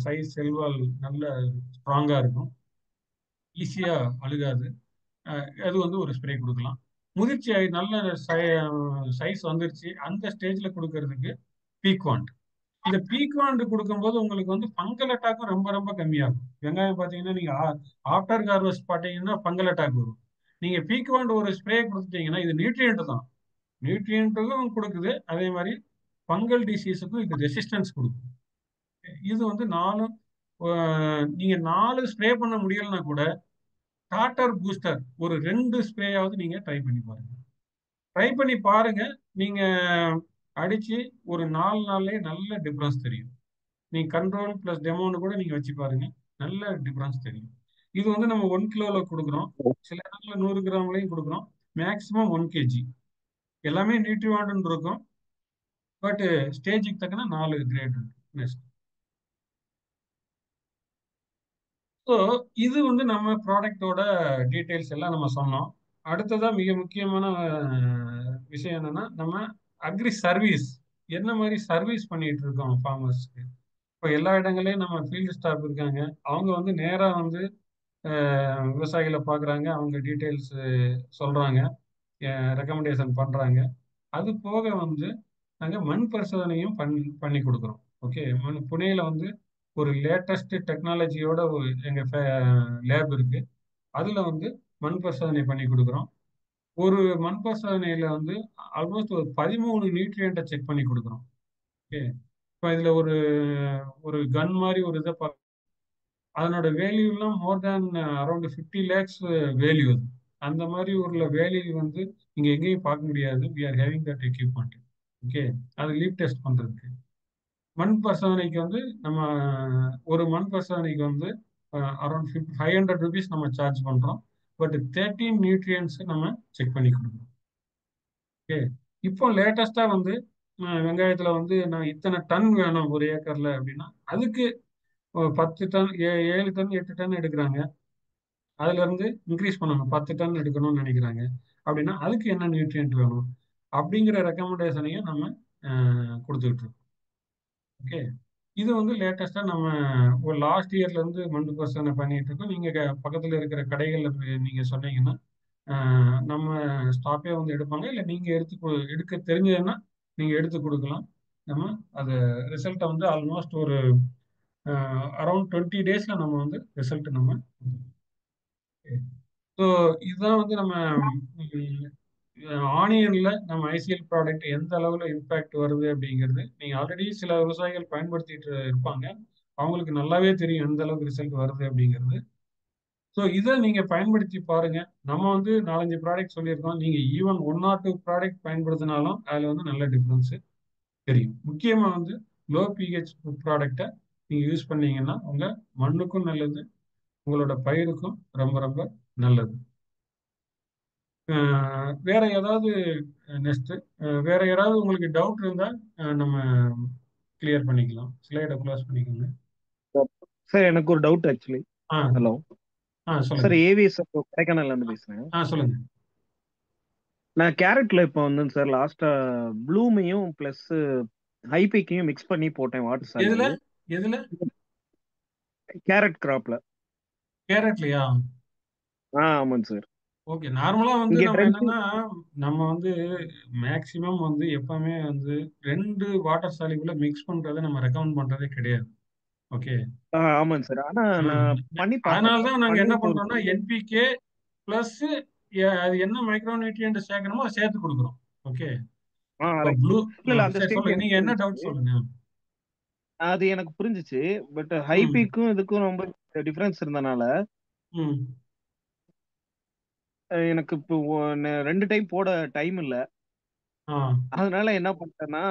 B: சைஸ் செல்வால் நல்ல ஸ்ட்ராங்கா இருக்கும். ஈஸியா அழுகாது. அது வந்து ஒரு ஸ்ப்ரே கொடுக்கலாம். முதிர்ச்சி ஆகி நல்ல சைஸ் வந்துருச்சு அந்த ஸ்டேஜ்ல கொடுக்கறதுக்கு பீக்வாண்ட். இந்த பீக்வாண்ட் கொடுக்கும்போது உங்களுக்கு வந்து ஃபங்கல் அட்டாக்கும் ரொம்ப ரொம்ப கம்மியாகும். வெங்காயம் பார்த்தீங்கன்னா நீங்க ஆஃப்டர் ஹார்வெஸ்ட் பார்த்தீங்கன்னா ஃபங்கல் அட்டாக் வரும். நீங்க பீக்வாண்ட் ஒரு ஸ்ப்ரே கொடுத்துட்டீங்கன்னா இது நியூட்ரியன்ட் தான். நியூட்ரியன்ட்டுக்கும் கொடுக்குது, அதே மாதிரி ஃபங்கல் டிசீஸுக்கும் இது ரெசிஸ்டன்ஸ் கொடுக்கும். இது வந்து நீங்க 4 ஸ்ப்ரே பண்ண முடியலன்னா கூட ஸ்டார்டர் பூஸ்டர் ஒரு 2 ஸ்ப்ரேயாவது நீங்க ட்ரை பண்ணி பாருங்க. ட்ரை பண்ணி பாருங்க. நீங்க அடிச்சு ஒரு 4 நாள்லயே நல்ல டிஃபரன்ஸ் தெரியும். நீங்க கண்ட்ரோல் பிளஸ் டெமோன்னு கூட நீங்க வச்சு பாருங்க, நல்ல டிஃபரன்ஸ் தெரியும். இது வந்து நம்ம 1 கிலோல கொடுக்குறோம், சில இடத்துல 100 கிராம்லையும் கொடுக்குறோம், மேக்சிமம் 1 kg. எல்லாமே நியூட்ரிவாண்ட் இருக்கும், பட் ஸ்டேஜுக்கு தக்கன 4 கிரேட் இருக்கு. ஸோ இது வந்து நம்ம ப்ராடக்டோட டீட்டெயில்ஸ் எல்லாம் நம்ம சொன்னோம். அடுத்ததா மிக முக்கியமான விஷயம் என்னன்னா, நம்ம அக்ரி சர்வீஸ் என்ன மாதிரி சர்வீஸ் பண்ணிட்டு இருக்கோம் ஃபார்மர்ஸ்க்கு. இப்போ எல்லா இடங்களையும் நம்ம ஃபீல்டு ஸ்டாஃப் இருக்காங்க, அவங்க வந்து நேரா வந்து விவசாயிகளை பார்க்குறாங்க, அவங்க டீட்டெயில்ஸ் சொல்றாங்க, ரெக்கமெண்டேஷன் பண்றாங்க. அது போக வந்து நாங்கள் மண் பரிசோதனையும் பண்ணி கொடுக்குறோம். ஓகே, புனேல வந்து ஒரு லேட்டஸ்ட் டெக்னாலஜியோட எங்க லேப் இருக்கு. அதுல வந்து மண் பரிசோதனை பண்ணி கொடுக்குறோம். ஒரு மண் பரிசோதனையில வந்து ஆல்மோஸ்ட் ஒரு 13 நியூட்ரியண்ட்டை செக் பண்ணி கொடுக்குறோம். ஓகே, இப்போ இதுல ஒரு ஒரு கன் மாதிரி ஒரு இதை அதனோட வேல்யூலாம் மோர் தேன் அரௌண்ட் 50 lakhs வேல்யூ. அது அந்த மாதிரி ஒரு வேல்யூ வந்து நீங்க எங்கேயும் பார்க்க முடியாது. We are having that equipment. Okay, அது லீப் டெஸ்ட் பண்றதுக்கு. மண் பரிசோதனைக்கு வந்து நம்ம ஒரு மண் பரிசோதனைக்கு வந்து அரௌண்ட் 500 rupees நம்ம சார்ஜ் பண்றோம். பட் 13 நியூட்ரியன்ஸ் நம்ம செக் பண்ணி கொடுக்குறோம். ஓகே, இப்போ லேட்டஸ்டா வந்து வெங்காயத்துல வந்து நான் இத்தனை டன் வேணும் ஒரு ஏக்கர்ல அப்படின்னா அதுக்கு 10 டன் 7 டன் 8 டன் எடுக்கிறாங்க. அதுல இருந்து இன்க்ரீஸ் பண்ணணும், 10 டன் எடுக்கணும்னு நினைக்கிறாங்க அப்படின்னா அதுக்கு என்ன நியூட்ரியன்ட் வேணும் அப்படிங்கிற ரெக்கமெண்டேஷனையும் நம்ம கொடுத்துக்கிட்டு இருக்கோம். ஓகே, இது வந்து லேட்டஸ்டா நம்ம ஒரு லாஸ்ட் இயர்ல இருந்து மண் பரிசோதனை பண்ணிட்டு இருக்கோம். நீங்க பக்கத்துல இருக்கிற கடைகள்ல நீங்க சொன்னீங்கன்னா நம்ம ஸ்டாப்பே வந்து எடுப்பாங்க, இல்லை நீங்க எடுக்க தெரிஞ்சதுன்னா நீங்க எடுத்து கொடுக்கலாம். நம்ம அது ரிசல்ட்டை வந்து ஆல்மோஸ்ட் ஒரு அரௌண்ட் 20 daysல நம்ம வந்து ரிசல்ட் நம்ம. ஸோ இதுதான் வந்து நம்ம ஆனியன்ல நம்ம ஐசிஎல் ப்ராடக்ட் எந்த அளவுல இம்பாக்ட் வருது அப்படிங்கிறது. நீங்க ஆல்ரெடி சில விவசாயிகள் பயன்படுத்திட்டு இருப்பாங்க, அவங்களுக்கு நல்லாவே தெரியும் எந்த அளவுக்கு ரிசல்ட் வருது அப்படிங்கிறது. ஸோ இதை நீங்க பயன்படுத்தி பாருங்க. நம்ம வந்து 4-5 ப்ராடக்ட் சொல்லியிருக்கோம், நீங்க ஈவன் 1 or 2 ப்ராடக்ட் பயன்படுத்தினாலும் அதுல வந்து நல்ல டிஃபரன்ஸ் தெரியும். முக்கியமா வந்து லோ பிஹெச் ப்ராடக்டை நீங்க யூஸ் பண்ணீங்கன்னா உங்க மண்ணுக்கும் நல்லது, உங்களோட பயிருக்கும் ரொம்ப ரொம்ப நல்லது. வேற ஏதாவது நெக்ஸ்ட் வேற யாராவது உங்களுக்கு டவுட் இருந்தா நம்ம கிளியர் பண்ணிக்கலாம். ஸ்லைடை க்ளோஸ் பண்ணிக்கோங்க.
D: சார் எனக்கு ஒரு டவுட் ஆக்சுவலி.
B: ஆ
D: ஹலோ
B: சொல்லுங்க.
D: சார், ஏவிஎஸ் கொடைக்கானல்ல இருந்து பேசுறேன்.
B: சொல்லுங்க.
D: நான் கேரட்ல இப்போ வந்து சார் லாஸ்டா ப்ளூமையும் பிளஸ் ஹைபிக்கையும் மிக்ஸ் பண்ணி போட்டேன் வாட்டர்
B: எதுல
D: சால்ட்.
B: எதுல
D: கேரட் கிராப்ல.
B: கேரட்லையா?
D: ஆமாங்க சார்.
B: ஓகே, நார்மலா வந்து
D: இங்க
B: நம்ம
D: ட்ரெண்டிங்.
B: என்னன்னா நம்ம வந்து மேக்சிமம் வந்து எப்பவுமே வந்து 2 வாட்டர் சாலிபிள மிக்ஸ் பண்றதை நம்ம ரெக்கமெண்ட் பண்றதே கிடையாது. ஓகே,
D: ஆமாங்க சார். ஆனா நான் பண்ணி பார்த்தேன்.
B: அதனாலதான் நாங்க என்ன
D: பண்ணிட்டு ஒரு
B: பண்றோம்னா என்பிகே பிளஸ் அது என்ன மைக்ரோ நியூட்ரியன்ட் சேர்க்கணுமோ அதை சேர்த்து கொடுக்குறோம். ஓகே, இப்போ
D: ரைட்.
B: ப்ளூ
D: இல்ல இல்ல, அந்த
B: சரி
D: ஸ்டேஜ்
B: சொல்லுங்க,
D: எனக்கு
B: நீங்க என்ன டவுட்
D: புரிஞ்சுச்சு.
B: சொல்லுங்க.
D: அது எனக்கு புரிஞ்சுச்சு. பட்
B: ம்
D: ஹைபிக்கும் இதுக்கும் ரொம்ப டிஃபரன்ஸ் இருந்தனால
B: ம்
D: எனக்கு இப்போ 2 டைம் போட டைம் இல்ல.
B: ஆ
D: அதனால என்ன பண்ணிட்டேன்னா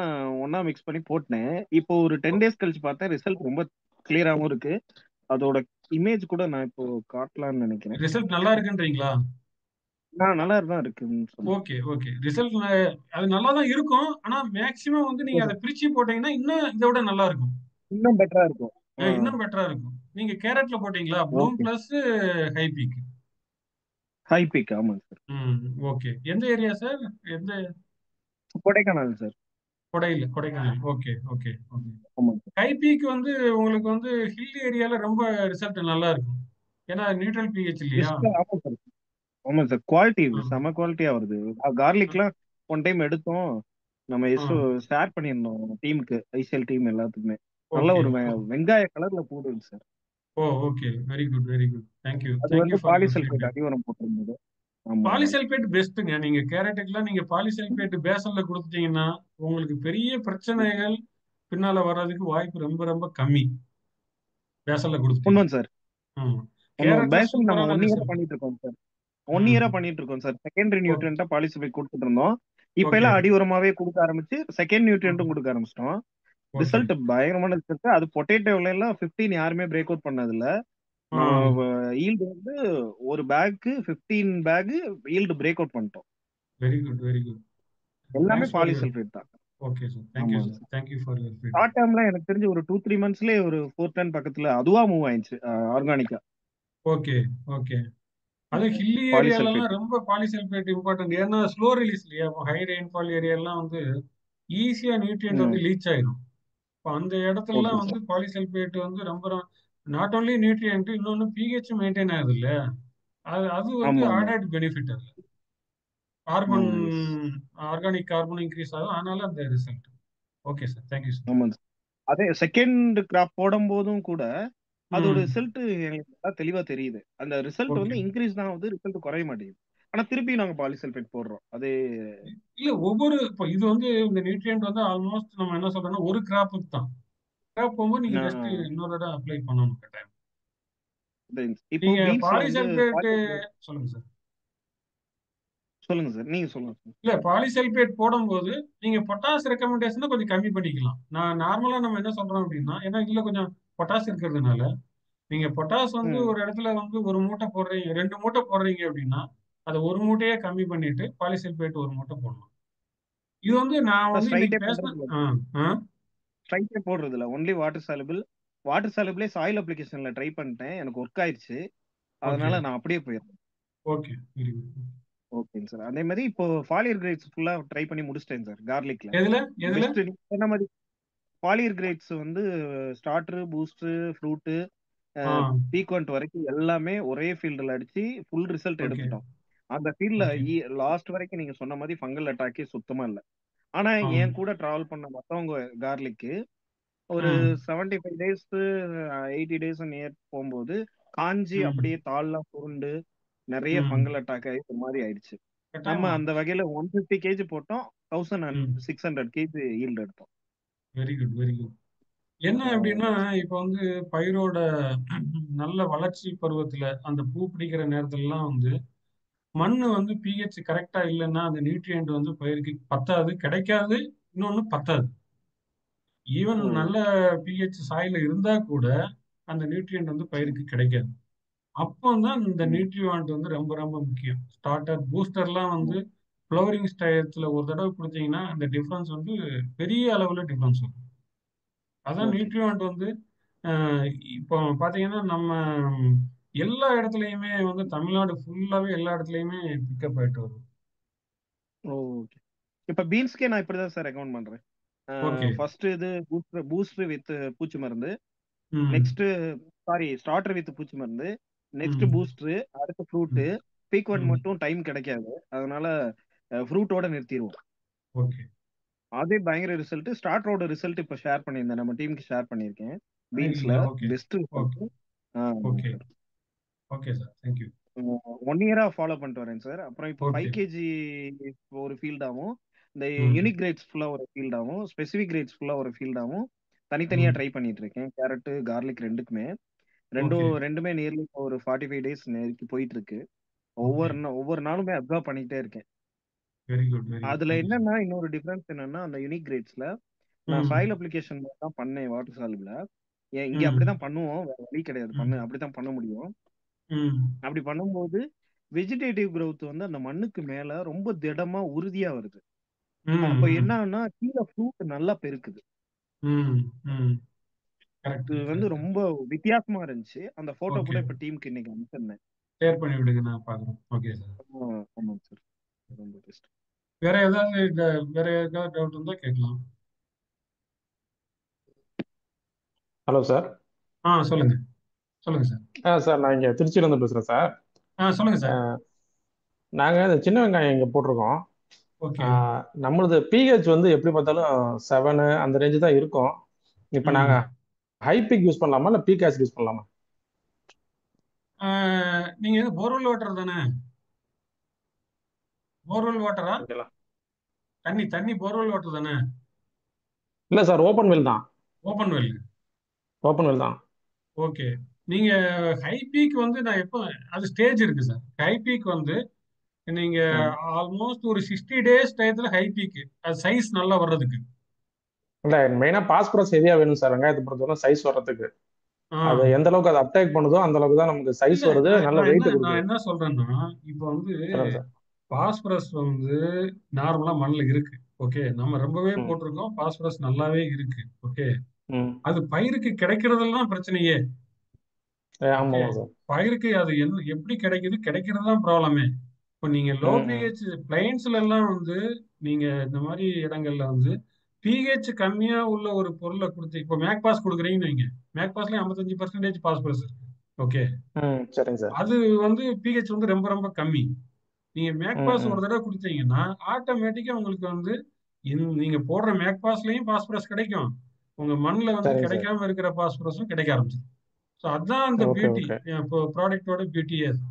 D: ஒண்ணா மிக்ஸ் பண்ணி போட்டேன். இப்போ ஒரு 10 days கழிச்சு பார்த்தேன், ரிசல்ட் ரொம்ப கிளியராகவும் இருக்கு. அதோட இமேஜ் கூட நான் இப்போ காட்டலாம்னு நினைக்கிறேன்.
B: ரிசல்ட் நல்லா இருக்குன்றீங்களா?
D: நல்லா தான் இருக்குன்னு சொன்னேன்.
B: ஓகே ஓகே, ரிசல்ட் அது நல்லா தான் இருக்கும். ஆனா மேக்சிமம் வந்து நீங்க அதை பிரிச்சு போட்டீங்கன்னா இன்னும் இதை விட நல்லா இருக்கும்.
D: இன்னும் பெட்டரா இருக்கும்.
B: இன்னும் பெட்டரா இருக்கும். நீங்க கேரட்ல போட்டீங்களா? Bloom
D: okay.
B: Plus high peak.
D: High peak, ஆமாங்க சார்.
B: ம். ஓகே. எந்த ஏரியா சார்? எந்த
D: Kodaikanal sir.
B: Kodaikanal. Okay, okay, okay.
D: ஆமாங்க சார்.
B: ஹை பீக் வந்து உங்களுக்கு வந்து ஹில் ஏரியால ரொம்ப ரிசல்ட் நல்லா இருக்கும். ஏன்னா நியூட்ரல் பிஹெச் இல்லையா?
D: ஆமாம் சார். ஆமாம் சார். குவாலிட்டி
B: ஆ,
D: செம குவாலிட்டியா வருது.
B: ஆ,
D: கார்லிக்லாம் ஒன் டைம் எடுத்தோம். நம்ம
B: ஆ.
D: ஷேர் பண்ணியிருந்தோம் டீமுக்கு, ஐசிஎல் டீம் எல்லாத்துக்குமே. நல்ல
B: ஓகே.
D: ஒரு வெங்காய கலர்ல போடுது sir.
B: Okay. Very good, very good. Thank you.
D: அது
B: தேங்க் யூ
D: வந்து
B: ஃபார் யுவர்
D: பாலிசல்பேட்
B: ஃபீட்பேக்.
D: அடிவரம் போட்டிருந்தது. ஆமா ஆமாங்க சார்.
B: பாலிசல்பேட் பெஸ்ட்டுங்க. நீங்க கேரட்டுக்குலாம் நீங்க பாலிசல்பேட் பேசன்ல கொடுத்துட்டீங்கன்னா உங்களுக்கு பெரிய பிரச்சனைகள் பின்னால வர்றதுக்கு வாய்ப்பு ரொம்ப ரொம்ப கம்மி. பேசன்ல கொடுத்துட்டீங்க.
D: உண்மை சார்.
B: ஆமா.
D: நம்ம
B: கேரட்ல
D: பேசல் நம்ம
B: சூப்பரான
D: 1 இயரா
B: ரிசல்ட்.
D: பண்ணிட்டு இருக்கோம் சார். 1 இயரா
B: ம்.
D: பண்ணிட்டு இருக்கோம் சார். செகண்டரி
B: ஓகே,
D: நியூட்ரியன்ட்டா பாலிசல்பேட் கொடுத்துட்டு இருந்தோம். இப்ப
B: ஓகே,
D: எல்லாம் அடி உரமாவே கொடுக்க ஆரம்பிச்சு செகண்ட்
B: ம்,
D: நியூட்ரியன்ட்டும் கொடுக்க ஆரம்பிச்சிட்டோம்.
B: ஓகே.
D: ரிசல்ட் பயங்கரமான ரிசல்ட். அது பொட்டேட்டோல எல்லாம் 15 யாருமே பிரேக் அவுட் பண்ணது இல்ல.
B: ஆ,
D: நம்ம ஈல்டு வந்து ஒரு பேக்கு 15 பேக் ஈல்டு பிரேக் அவுட் பண்ணிட்டோம்.
B: Very good, very good.
D: எல்லாமே
B: தேங்க்ஸ் ஃபார் யுவர்
D: பாலிசல்பேட் தான்.
B: Okay sir. தேங்க் யூ
D: ஆமாங்க
B: sir.
D: Sir.
B: Thank you for your
D: short
B: feedback.
D: டேர்ம்ல எனக்கு தெரிஞ்சு ஒரு 2-3 மந்த்ஸ்லயே ஒரு 4 டன் பக்கத்துல அதுவா மூவ் ஆயிடுச்சு ஆர்கானிக்கா
B: ஓகே, ஓகே. அது ஹில்லி ஏரியாலலாம்
D: பாலிசல்பேட்.
B: ரொம்ப பாலிசல்பேட் இம்பார்ட்டன்ட். ஏன்னா ஸ்லோ ரிலீஸ் இல்லையா? ஹை ரெயின்ஃபால் ஏரியாலாம் வந்து ஈஸியா நியூட்ரியன்ட் வந்து
D: ம்.
B: லீச் ஆயிரும். இப்போ அந்த
D: ஓகே
B: இடத்துலலாம் வந்து
D: சார்.
B: பாலிசல்பேட் வந்து ரொம்ப நாட் ஓன்லி நியூட்ரியன்ட் இன்னொன்று பிஹெச் மெயின்டைன் ஆகுது இல்ல. அது அது வந்து
D: ஆமா ஆமா.
B: ஆடட் பெனிஃபிட் அது. Carbon
D: yes.
B: Organic carbon increase ஆகும். அதனால அந்த result. Okay sir. Thank you sir.
D: ஆமா சார். அதே செகண்ட் கிராப் போடும் போதும் கூட அதோட
B: ம்.
D: ரிசல்ட் எங்களுக்கு நல்லா தெளிவா தெரியுது. அந்த ரிசல்ட்
B: ஓகே.
D: வந்து இன்க்ரீஸ் தான் ஆகுது, ரிசல்ட் குறைய மாட்டேங்குது. ஆனா திருப்பி நாங்க பாலிசல்பேட் போடுறோம். அது
B: இல்ல ஒவ்வொரு இப்போ இது வந்து இந்த நியூட்ரியன்ட் வந்து ஆல்மோஸ்ட் நம்ம என்ன சொல்றோம்னா ஒரு கிராப்புக்கு தான். கிராப் போகும்போது நீங்க ஜஸ்ட்
D: நான்
B: இன்னொரு தடவை அப்ளை பண்ணணும் கட்டாயம்.
D: இப்போ
B: நீங்க
D: பீன்ஸ்ல வந்து
B: பாலிசல்பேட் சொல்லுங்க சார்.
D: சொல்லுங்க சார். நீங்க சொல்லுங்க சார்.
B: இல்ல பாலிசல்பேட் போடும்போது நீங்க பொட்டாஸ் ரெக்கமெண்டேஷனை கொஞ்சம் கம்மி பண்ணிக்கலாம். நான் நார்மலா நம்ம என்ன சொல்றோம் அப்படின்னா ஏன்னா இதுல கொஞ்சம் பொட்டாஸ் இருக்கிறதுனால நீங்க பொட்டாஸ் வந்து
D: ம்.
B: ஒரு இடத்துல வந்து ஒரு மூட்டை போடுறீங்க 2 மூட்டை போடுறீங்க அப்படின்னா அதை ஒரு மூட்டையே கம்மி பண்ணிட்டு பாலிசல்பேட் ஒரு மூட்டை போடணும். இது வந்து நான் வந்து இன்னைக்கு
D: ஸ்ட்ரைட்டே
B: பேசினேன்.
D: பண்றது இல்ல. ஸ்ட்ரைட்டே போடுறது இல்ல. Only water soluble. வாட்டர் சாலபிளே சாயில் அப்ளிகேஷன்ல ட்ரை பண்ணிட்டேன். எனக்கு ஒர்க் ஆயிருச்சு.
B: ஓகே,
D: அதனால நான் அப்படியே போயிடுறேன்.
B: Okay, very good.
D: ஓகேங்க சார். அதே மாதிரி இப்போ ஃபாலியர் கிரேட்ஸ் ஃபுல்லா ட்ரை பண்ணி முடிச்சிட்டேன் சார் கார்லிக்ல.
B: எதுல எதுல
D: பெஸ்ட் நீங்க சொன்ன மாதிரி ஃபாலியர் கிரேட்ஸ் வந்து ஸ்டார்டர், பூஸ்டர், ஃப்ரூட்,
B: ஆ
D: பீக்வன்ட் வரைக்கும் எல்லாமே ஒரே ஃபீல்டில் அடிச்சு ஃபுல் ரிசல்ட்
B: ஓகே,
D: எடுத்துட்டோம். அந்த ஃபீல்ட்ல
B: ஓகே.
D: லாஸ்ட் வரைக்கும் நீங்க சொன்ன மாதிரி ஃபங்கல் அட்டாக்கே சுத்தமா இல்ல. ஆனா
B: ஆ
D: என் கூட டிராவல் பண்ண மத்தவங்க கார்லிக்கு ஒரு
B: ம்
D: 75 டேஸ் 80 டேஸ் நியர் போகும்போது காஞ்சி
B: ம்
D: அப்படியே தாள்லாம் சுருண்டு நிறைய
B: ம்
D: ஃபங்கல் அட்டாக் ஆகி ஒரு மாதிரி ஆயிடுச்சு. நம்ம
B: கட்டாயமா.
D: அந்த வகையில 150 கேஜி போட்டோம்.
B: ம்
D: 1600 கேஜி ஈல்டு எடுத்தோம்.
B: Very good, very good. என்ன அப்படின்னா இப்போ வந்து பயிரோட நல்ல வளர்ச்சி பருவத்துல அந்த பூ பிடிக்கிற நேரத்துலலாம் வந்து மண்ணு வந்து பிஹெச் கரெக்டா இல்லைன்னா அந்த நியூட்ரியன்ட் வந்து பயிருக்கு பத்தாது, கிடைக்காது, இன்னொன்னு பத்தாது. ஈவன்
D: ஓ.
B: நல்ல பிஹெச் சாயில இருந்தா கூட அந்த நியூட்ரியன்ட் வந்து
D: சரி.
B: பயிருக்கு கிடைக்காது. அப்போ தான் இந்த
D: ம்.
B: நியூட்ரிவான்ட் வந்து ரொம்ப ரொம்ப முக்கியம். ஸ்டார்டர் பூஸ்டர்லாம் வந்து
D: ம்.
B: ஃப்ளவரிங் ஸ்டேஜ்ல ஒரு தடவை கொடுத்தீங்கன்னா அந்த டிஃபரன்ஸ் வந்து பெரிய அளவுல டிஃபரன்ஸ் வரும். அதான்
D: ஓகே.
B: நியூட்ரிவான்ட் வந்து அஹ், இப்போ பாத்தீங்கன்னா நம்ம எல்லா இடத்துலயுமே வந்து தமிழ்நாடு ஃபுல்லாவே எல்லா இடத்துலயுமே பிக்கப் ஆயிட்டு வரும்.
D: ஓகே. இப்ப பீன்ஸ்க்கே நான் இப்படிதான் சார் ரெக்கமெண்ட் பண்றேன்.
B: ஓகே.
D: ஃபர்ஸ்ட் இது பூஸ்டர் பூஸ்டர் வித் பூச்சி மருந்து.
B: ம்
D: நெக்ஸ்ட் சாரி ஸ்டார்டர் வித் பூச்சி மருந்து. நெக்ஸ்ட்
B: ம்
D: பூஸ்டர், அடுத்து ஃப்ரூட்.
B: ம்
D: பீக் ஒன்
B: ம்
D: மட்டும் டைம் கிடைக்காது. அதனால ஃப்ரூட்டோட நிறுத்திடுவோம்.
B: ஓகே.
D: அதே பயங்கர ரிசல்ட். ஸ்டார்டரோட ரிசல்ட் இப்ப ஷேர் பண்ணியிருந்தேன். நம்ம டீமுக்கு ஷேர் பண்ணியிருக்கேன். பீன்ஸ்ல
B: பண்ணிருக்கீங்களா? Okay,
D: best result.
B: ஓகே,
D: ஆமாங்க
B: okay,
D: sir.
B: Okay sir. Thank you.
D: 1 இயரா ஃபாலோ பண்ணிட்டு வரேன் சார். அப்புறம் இப்போ
B: ஓகே.
D: 5 கேஜி ஒரு ஃபீல்டாவும், இந்த
B: ம்
D: யூனிக் கிரேட்ஸ் ஃபுல்லா ஒரு ஃபீல்டாவும், ஸ்பெசிபிக் கிரேட்ஸ் ஃபுல்லா ஒரு ஃபீல்டாவும் தனித்தனியா
B: ம்
D: ட்ரை பண்ணிட்டு இருக்கேன். கேரட், கார்லிக் ரெண்டுக்குமே.
B: ஓகே,
D: ரெண்டுமே நியர்லி ஒரு 45 டேஸ் நெருக்கி போயிட்டு இருக்கு.
B: ஓகே.
D: ஒவ்வொரு நாளுமே அப்சர்வ் பண்ணிக்கிட்டே இருக்கேன்.
B: Very good, very good.
D: அதுல
B: தேங்க்யூ சார்.
D: என்னன்னா இன்னொரு டிஃபரன்ஸ் என்னன்னா அந்த யூனிக் கிரேட்ஸ்ல நான்
B: ம்
D: சாயில் அப்ளிகேஷன் தான் பண்ணேன் வாட்டர் சால்பில். இங்க
B: ம்
D: அப்படிதான் பண்ணுவோம். வேற வழி கிடையாது.
B: ம்
D: அப்படிதான் பண்ண முடியும்.
B: ம்
D: அப்படி பண்ணும்போது வெஜிடேட்டிவ் growth வந்து அந்த மண்ணுக்கு மேல ரொம்ப திடமா உறுதியா வருது.
B: ம்
D: அப்ப
B: ம்
D: என்னன்னா கீழே ஃப்ரூட் நல்லா பெருக்குது.
B: ம் ம் கரெக்ட்,
D: அது வந்து
B: கரெக்ட்.
D: ரொம்ப வித்தியாசமா இருந்துச்சு. அந்த போட்டோ
B: ஓகே,
D: கூட இப்ப டீமுக்கு இன்னைக்கு அனுப்பிச்சிருந்தேன்.
B: ஷேர் பண்ணி விடுங்க, நான் பார்க்குறேன். Okay sir.
D: ஆமாங்க சார், ரொம்ப பெஸ்ட்.
B: வேற ஏதாவது வேற ஏதாவது டவுட் இருந்தா கேட்கலாம்.
C: Hello sir.
B: சொல்லுங்க சொல்லுங்க சார்.
C: சார் நான் இங்கே திருச்சியிலேருந்து பேசுகிறேன் சார்.
B: சொல்லுங்க சார்.
C: நாங்கள் இந்த சின்ன வெங்காயம் இங்கே போட்டிருக்கோம்.
B: ஓகே.
C: நம்மளது பிஹெச் வந்து எப்படி பார்த்தாலும் 7 அந்த ரேஞ்சு தான் இருக்கும். இப்போ நாங்கள் ஹைபிக் யூஸ் பண்ணலாமா இல்லை பீக் ஆசிட் யூஸ் பண்ணலாமா?
B: நீங்க இது போர்வெல் வாட்டர் தானே? போர்வெல் வாட்டரா?
C: ஓகேங்களா?
B: தண்ணி போர்வெல் வாட்டர் தானே?
C: இல்லை சார், ஓப்பன் வெல் தான்.
B: Open well.
C: ஓப்பன் வெல் தான்.
B: ஓகே. நீங்க ஹை பீக் வந்து நான் எப்போ, அது ஸ்டேஜ் இருக்கு சார். ஹை பீக் வந்து நீங்க
C: ம்.
B: ஆல்மோஸ்ட் ஒரு 60 டேஸ் டயத்துல ஹை பீக், அது சைஸ் நல்லா வர்றதுக்கு.
C: இல்லை, மெயினாக பாஸ்பரஸ் ஹெவியாக வேணும் சார் வெங்காயத்தை பொறுத்தவரை சைஸ் வர்றதுக்கு.
B: ஆ,
C: அது எந்த அளவுக்கு அது அப்டேக் பண்ணுதோ அந்த அளவுக்கு தான் நமக்கு சைஸ்
B: இல்ல
C: வருது,
B: நான்
C: நல்ல
B: நான் என்ன
C: வெயிட்
B: நான்
C: கொடுக்குது.
B: என்ன சொல்றேன்னா, இப்போ வந்து
C: சொல்லுங்க சார்.
B: பாஸ்பரஸ் வந்து நார்மலா மண்ணுல இருக்கு. ஓகே, நம்ம ரொம்பவே
C: ம்.
B: போட்டிருக்கோம், பாஸ்பரஸ் நல்லாவே இருக்கு. ஓகே,
C: ம்.
B: அது பயிருக்கு கிடைக்கிறதெல்லாம் பிரச்சனையே. ஓகே,
C: ஆமாம் சார்.
B: பயிருக்கு அது என்ன எப்படி கிடைக்குது, கிடைக்கிறது தான் ப்ராப்ளமே. இப்போ நீங்க லோ
C: ம். ம்.
B: பிஹெச் பிளைன்ஸ்ல எல்லாம் வந்து, நீங்க இந்த மாதிரி இடங்கள்ல வந்து பிஹெச் கம்மியா உள்ள ஒரு பொருளை கொடுத்து, இப்போ மேக்பாஸ் கொடுக்குறீங்கன்னு வைங்க. மேக்பாஸ்ல 55% பாஸ்பரஸ் இருக்கு. ஓகே,
C: ம். சரிங்க சார்.
B: அது வந்து பிஹெச் வந்து ரொம்ப ரொம்ப கம்மி. நீங்க
C: ம்.
B: மேக்பாஸ்
C: ம்.
B: ஒரு தடவை கொடுத்தீங்கன்னா ஆட்டோமேட்டிக்கா உங்களுக்கு வந்து நீங்க போடுற மேக்பாஸ்லயும் பாஸ்பரஸ் கிடைக்கும், உங்க மண்ணில் வந்து
C: சரிங்க சார்.
B: கிடைக்காம இருக்கிற பாஸ்பரஸும் கிடைக்க ஆரம்பிச்சிடும். ஸோ அதுதான் அந்த
C: ஓகே,
B: பியூட்டி.
C: ஓகே.
B: இப்போ ப்ராடக்டோட பியூட்டியே அது.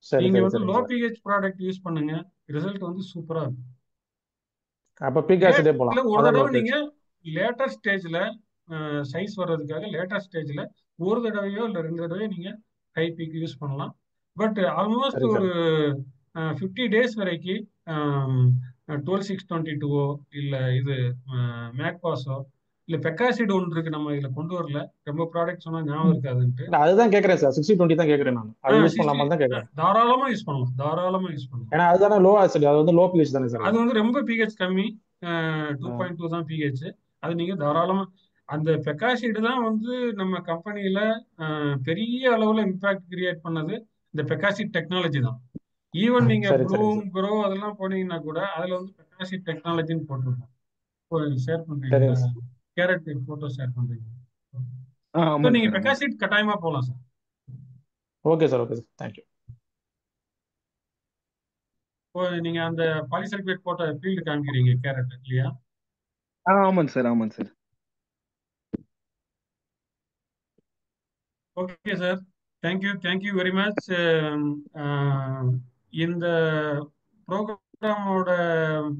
C: சரி,
B: நீங்க
C: சரி,
B: வந்து
C: சரிங்க
B: low
C: sir.
B: PH product use பண்ணுங்க, ரிசல்ட் வந்து சூப்பரா இருக்கும்.
C: அப்போ பீக் ஆசிடே
B: இல்ல
C: போகலாம்,
B: ஒரு
C: அதான் லோ
B: தடவை நீங்க
C: பிஹெச்.
B: லேட்டர் ஸ்டேஜ்ல சைஸ் வர்றதுக்காக லேட்டர் ஸ்டேஜ்ல ஒரு தடவையோ இல்ல 2 தடவையோ நீங்க ஹை பீக் யூஸ் பண்ணலாம். பட் ஆல்மோஸ்ட்
C: சரிங்க
B: ஒரு
C: சார்.
B: 50 டேஸ் வரைக்கும் 12622 இல்ல இது மேக்பாஸோ இல்ல பெக்காசிட் ஒன்று இருக்கு, நம்ம இதுல கொண்டு வரல. ரொம்ப ப்ராடக்ட் சொன்னா ஞாபகம் இருக்காதுன்ட்டு.
C: இல்லை, அதுதான் கேட்குறேன் சார், 60-20 தான் கேட்குறேன் நான். அது யூஸ்
B: 60
C: பண்ணலாமா தான் கேட்குறேன்.
B: தாராளமா யூஸ் பண்ணலாம், தாராளமா யூஸ் பண்ணலாம்.
C: ஏன்னா அதுதானே லோ ஆசிட், அது வந்து லோ பிஹெச் தானே சார்
B: அது
C: அது?
B: வந்து ரொம்ப பிஹெச் கம்மி, டூ
C: ம்.
B: பாயிண்ட் டூ தான் பிஹெச். அது நீங்க தாராளமா, அந்த பெக்காஷீடு தான் வந்து நம்ம கம்பெனியில பெரிய அளவுல இம்பாக்ட் கிரியேட் பண்ணது. இந்த பெக்காசிட் டெக்னாலஜி தான். ஈவன் நீங்க
C: சரி, சரிங்க
B: ப்ளூம்
C: சார்.
B: க்ரோ அதெல்லாம் போனீங்கன்னா கூட அதுல வந்து பெக்காசிட் டெக்னாலஜின்னு போட்டிருக்கோம். ஷேர்
C: சரிங்க
B: பண்றீங்களா?
C: சார்.
B: கேரட் போட்டோ ஷேர் பண்றீங்க? ஸோ
D: ஆமாங்க
B: நீங்க
D: சார், ஆமாங்க சார்.
B: பெக்காசிட் கட்டாயமா போகலாம் sir.
C: Okay sir, okay sir, thank you.
B: இப்போ நீங்க அந்த பாலிசல்பேட் போட்ட ஃபீல்டு காமிக்கிறீங்க கேரட் இல்லையா?
D: ஆமாங்க சார், ஆமாங்க sir.
B: Okay sir, thank you very much. இந்த ப்ரோக்ராமோட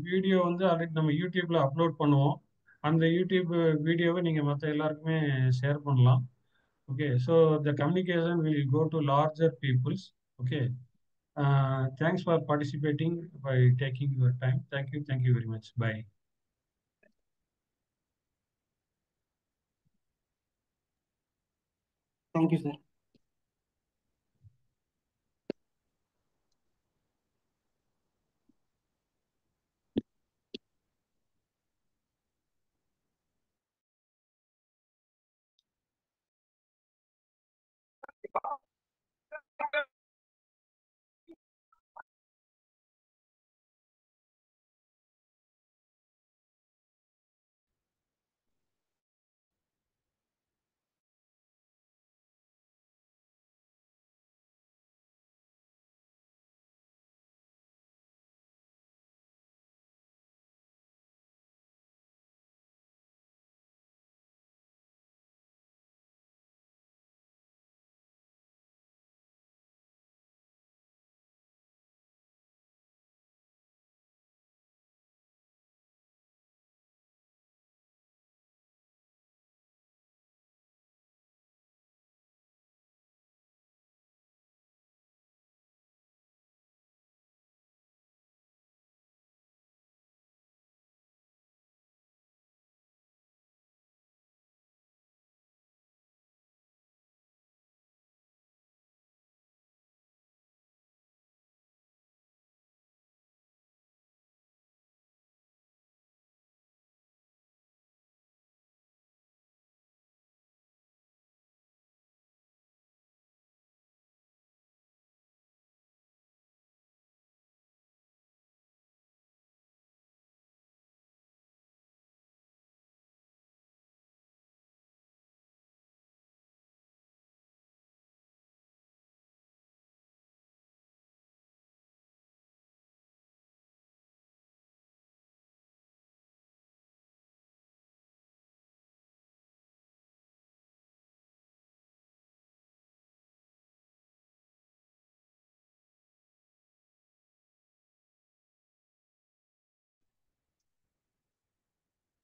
B: வீடியோ வந்து ஆல்ரெடி நம்ம யூடியூப்ல அப்லோட் பண்ணுவோம். அந்த யூடியூப் வீடியோவை நீங்க மற்ற எல்லாருக்குமே ஷேர் பண்ணலாம். Okay, so the communication will go to larger peoples. Okay, thanks for participating by taking your time. Thank you very much. Bye.
A: Thank you sir.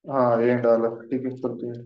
E: हाँ, ये डालो, ठीक है, करते हैं।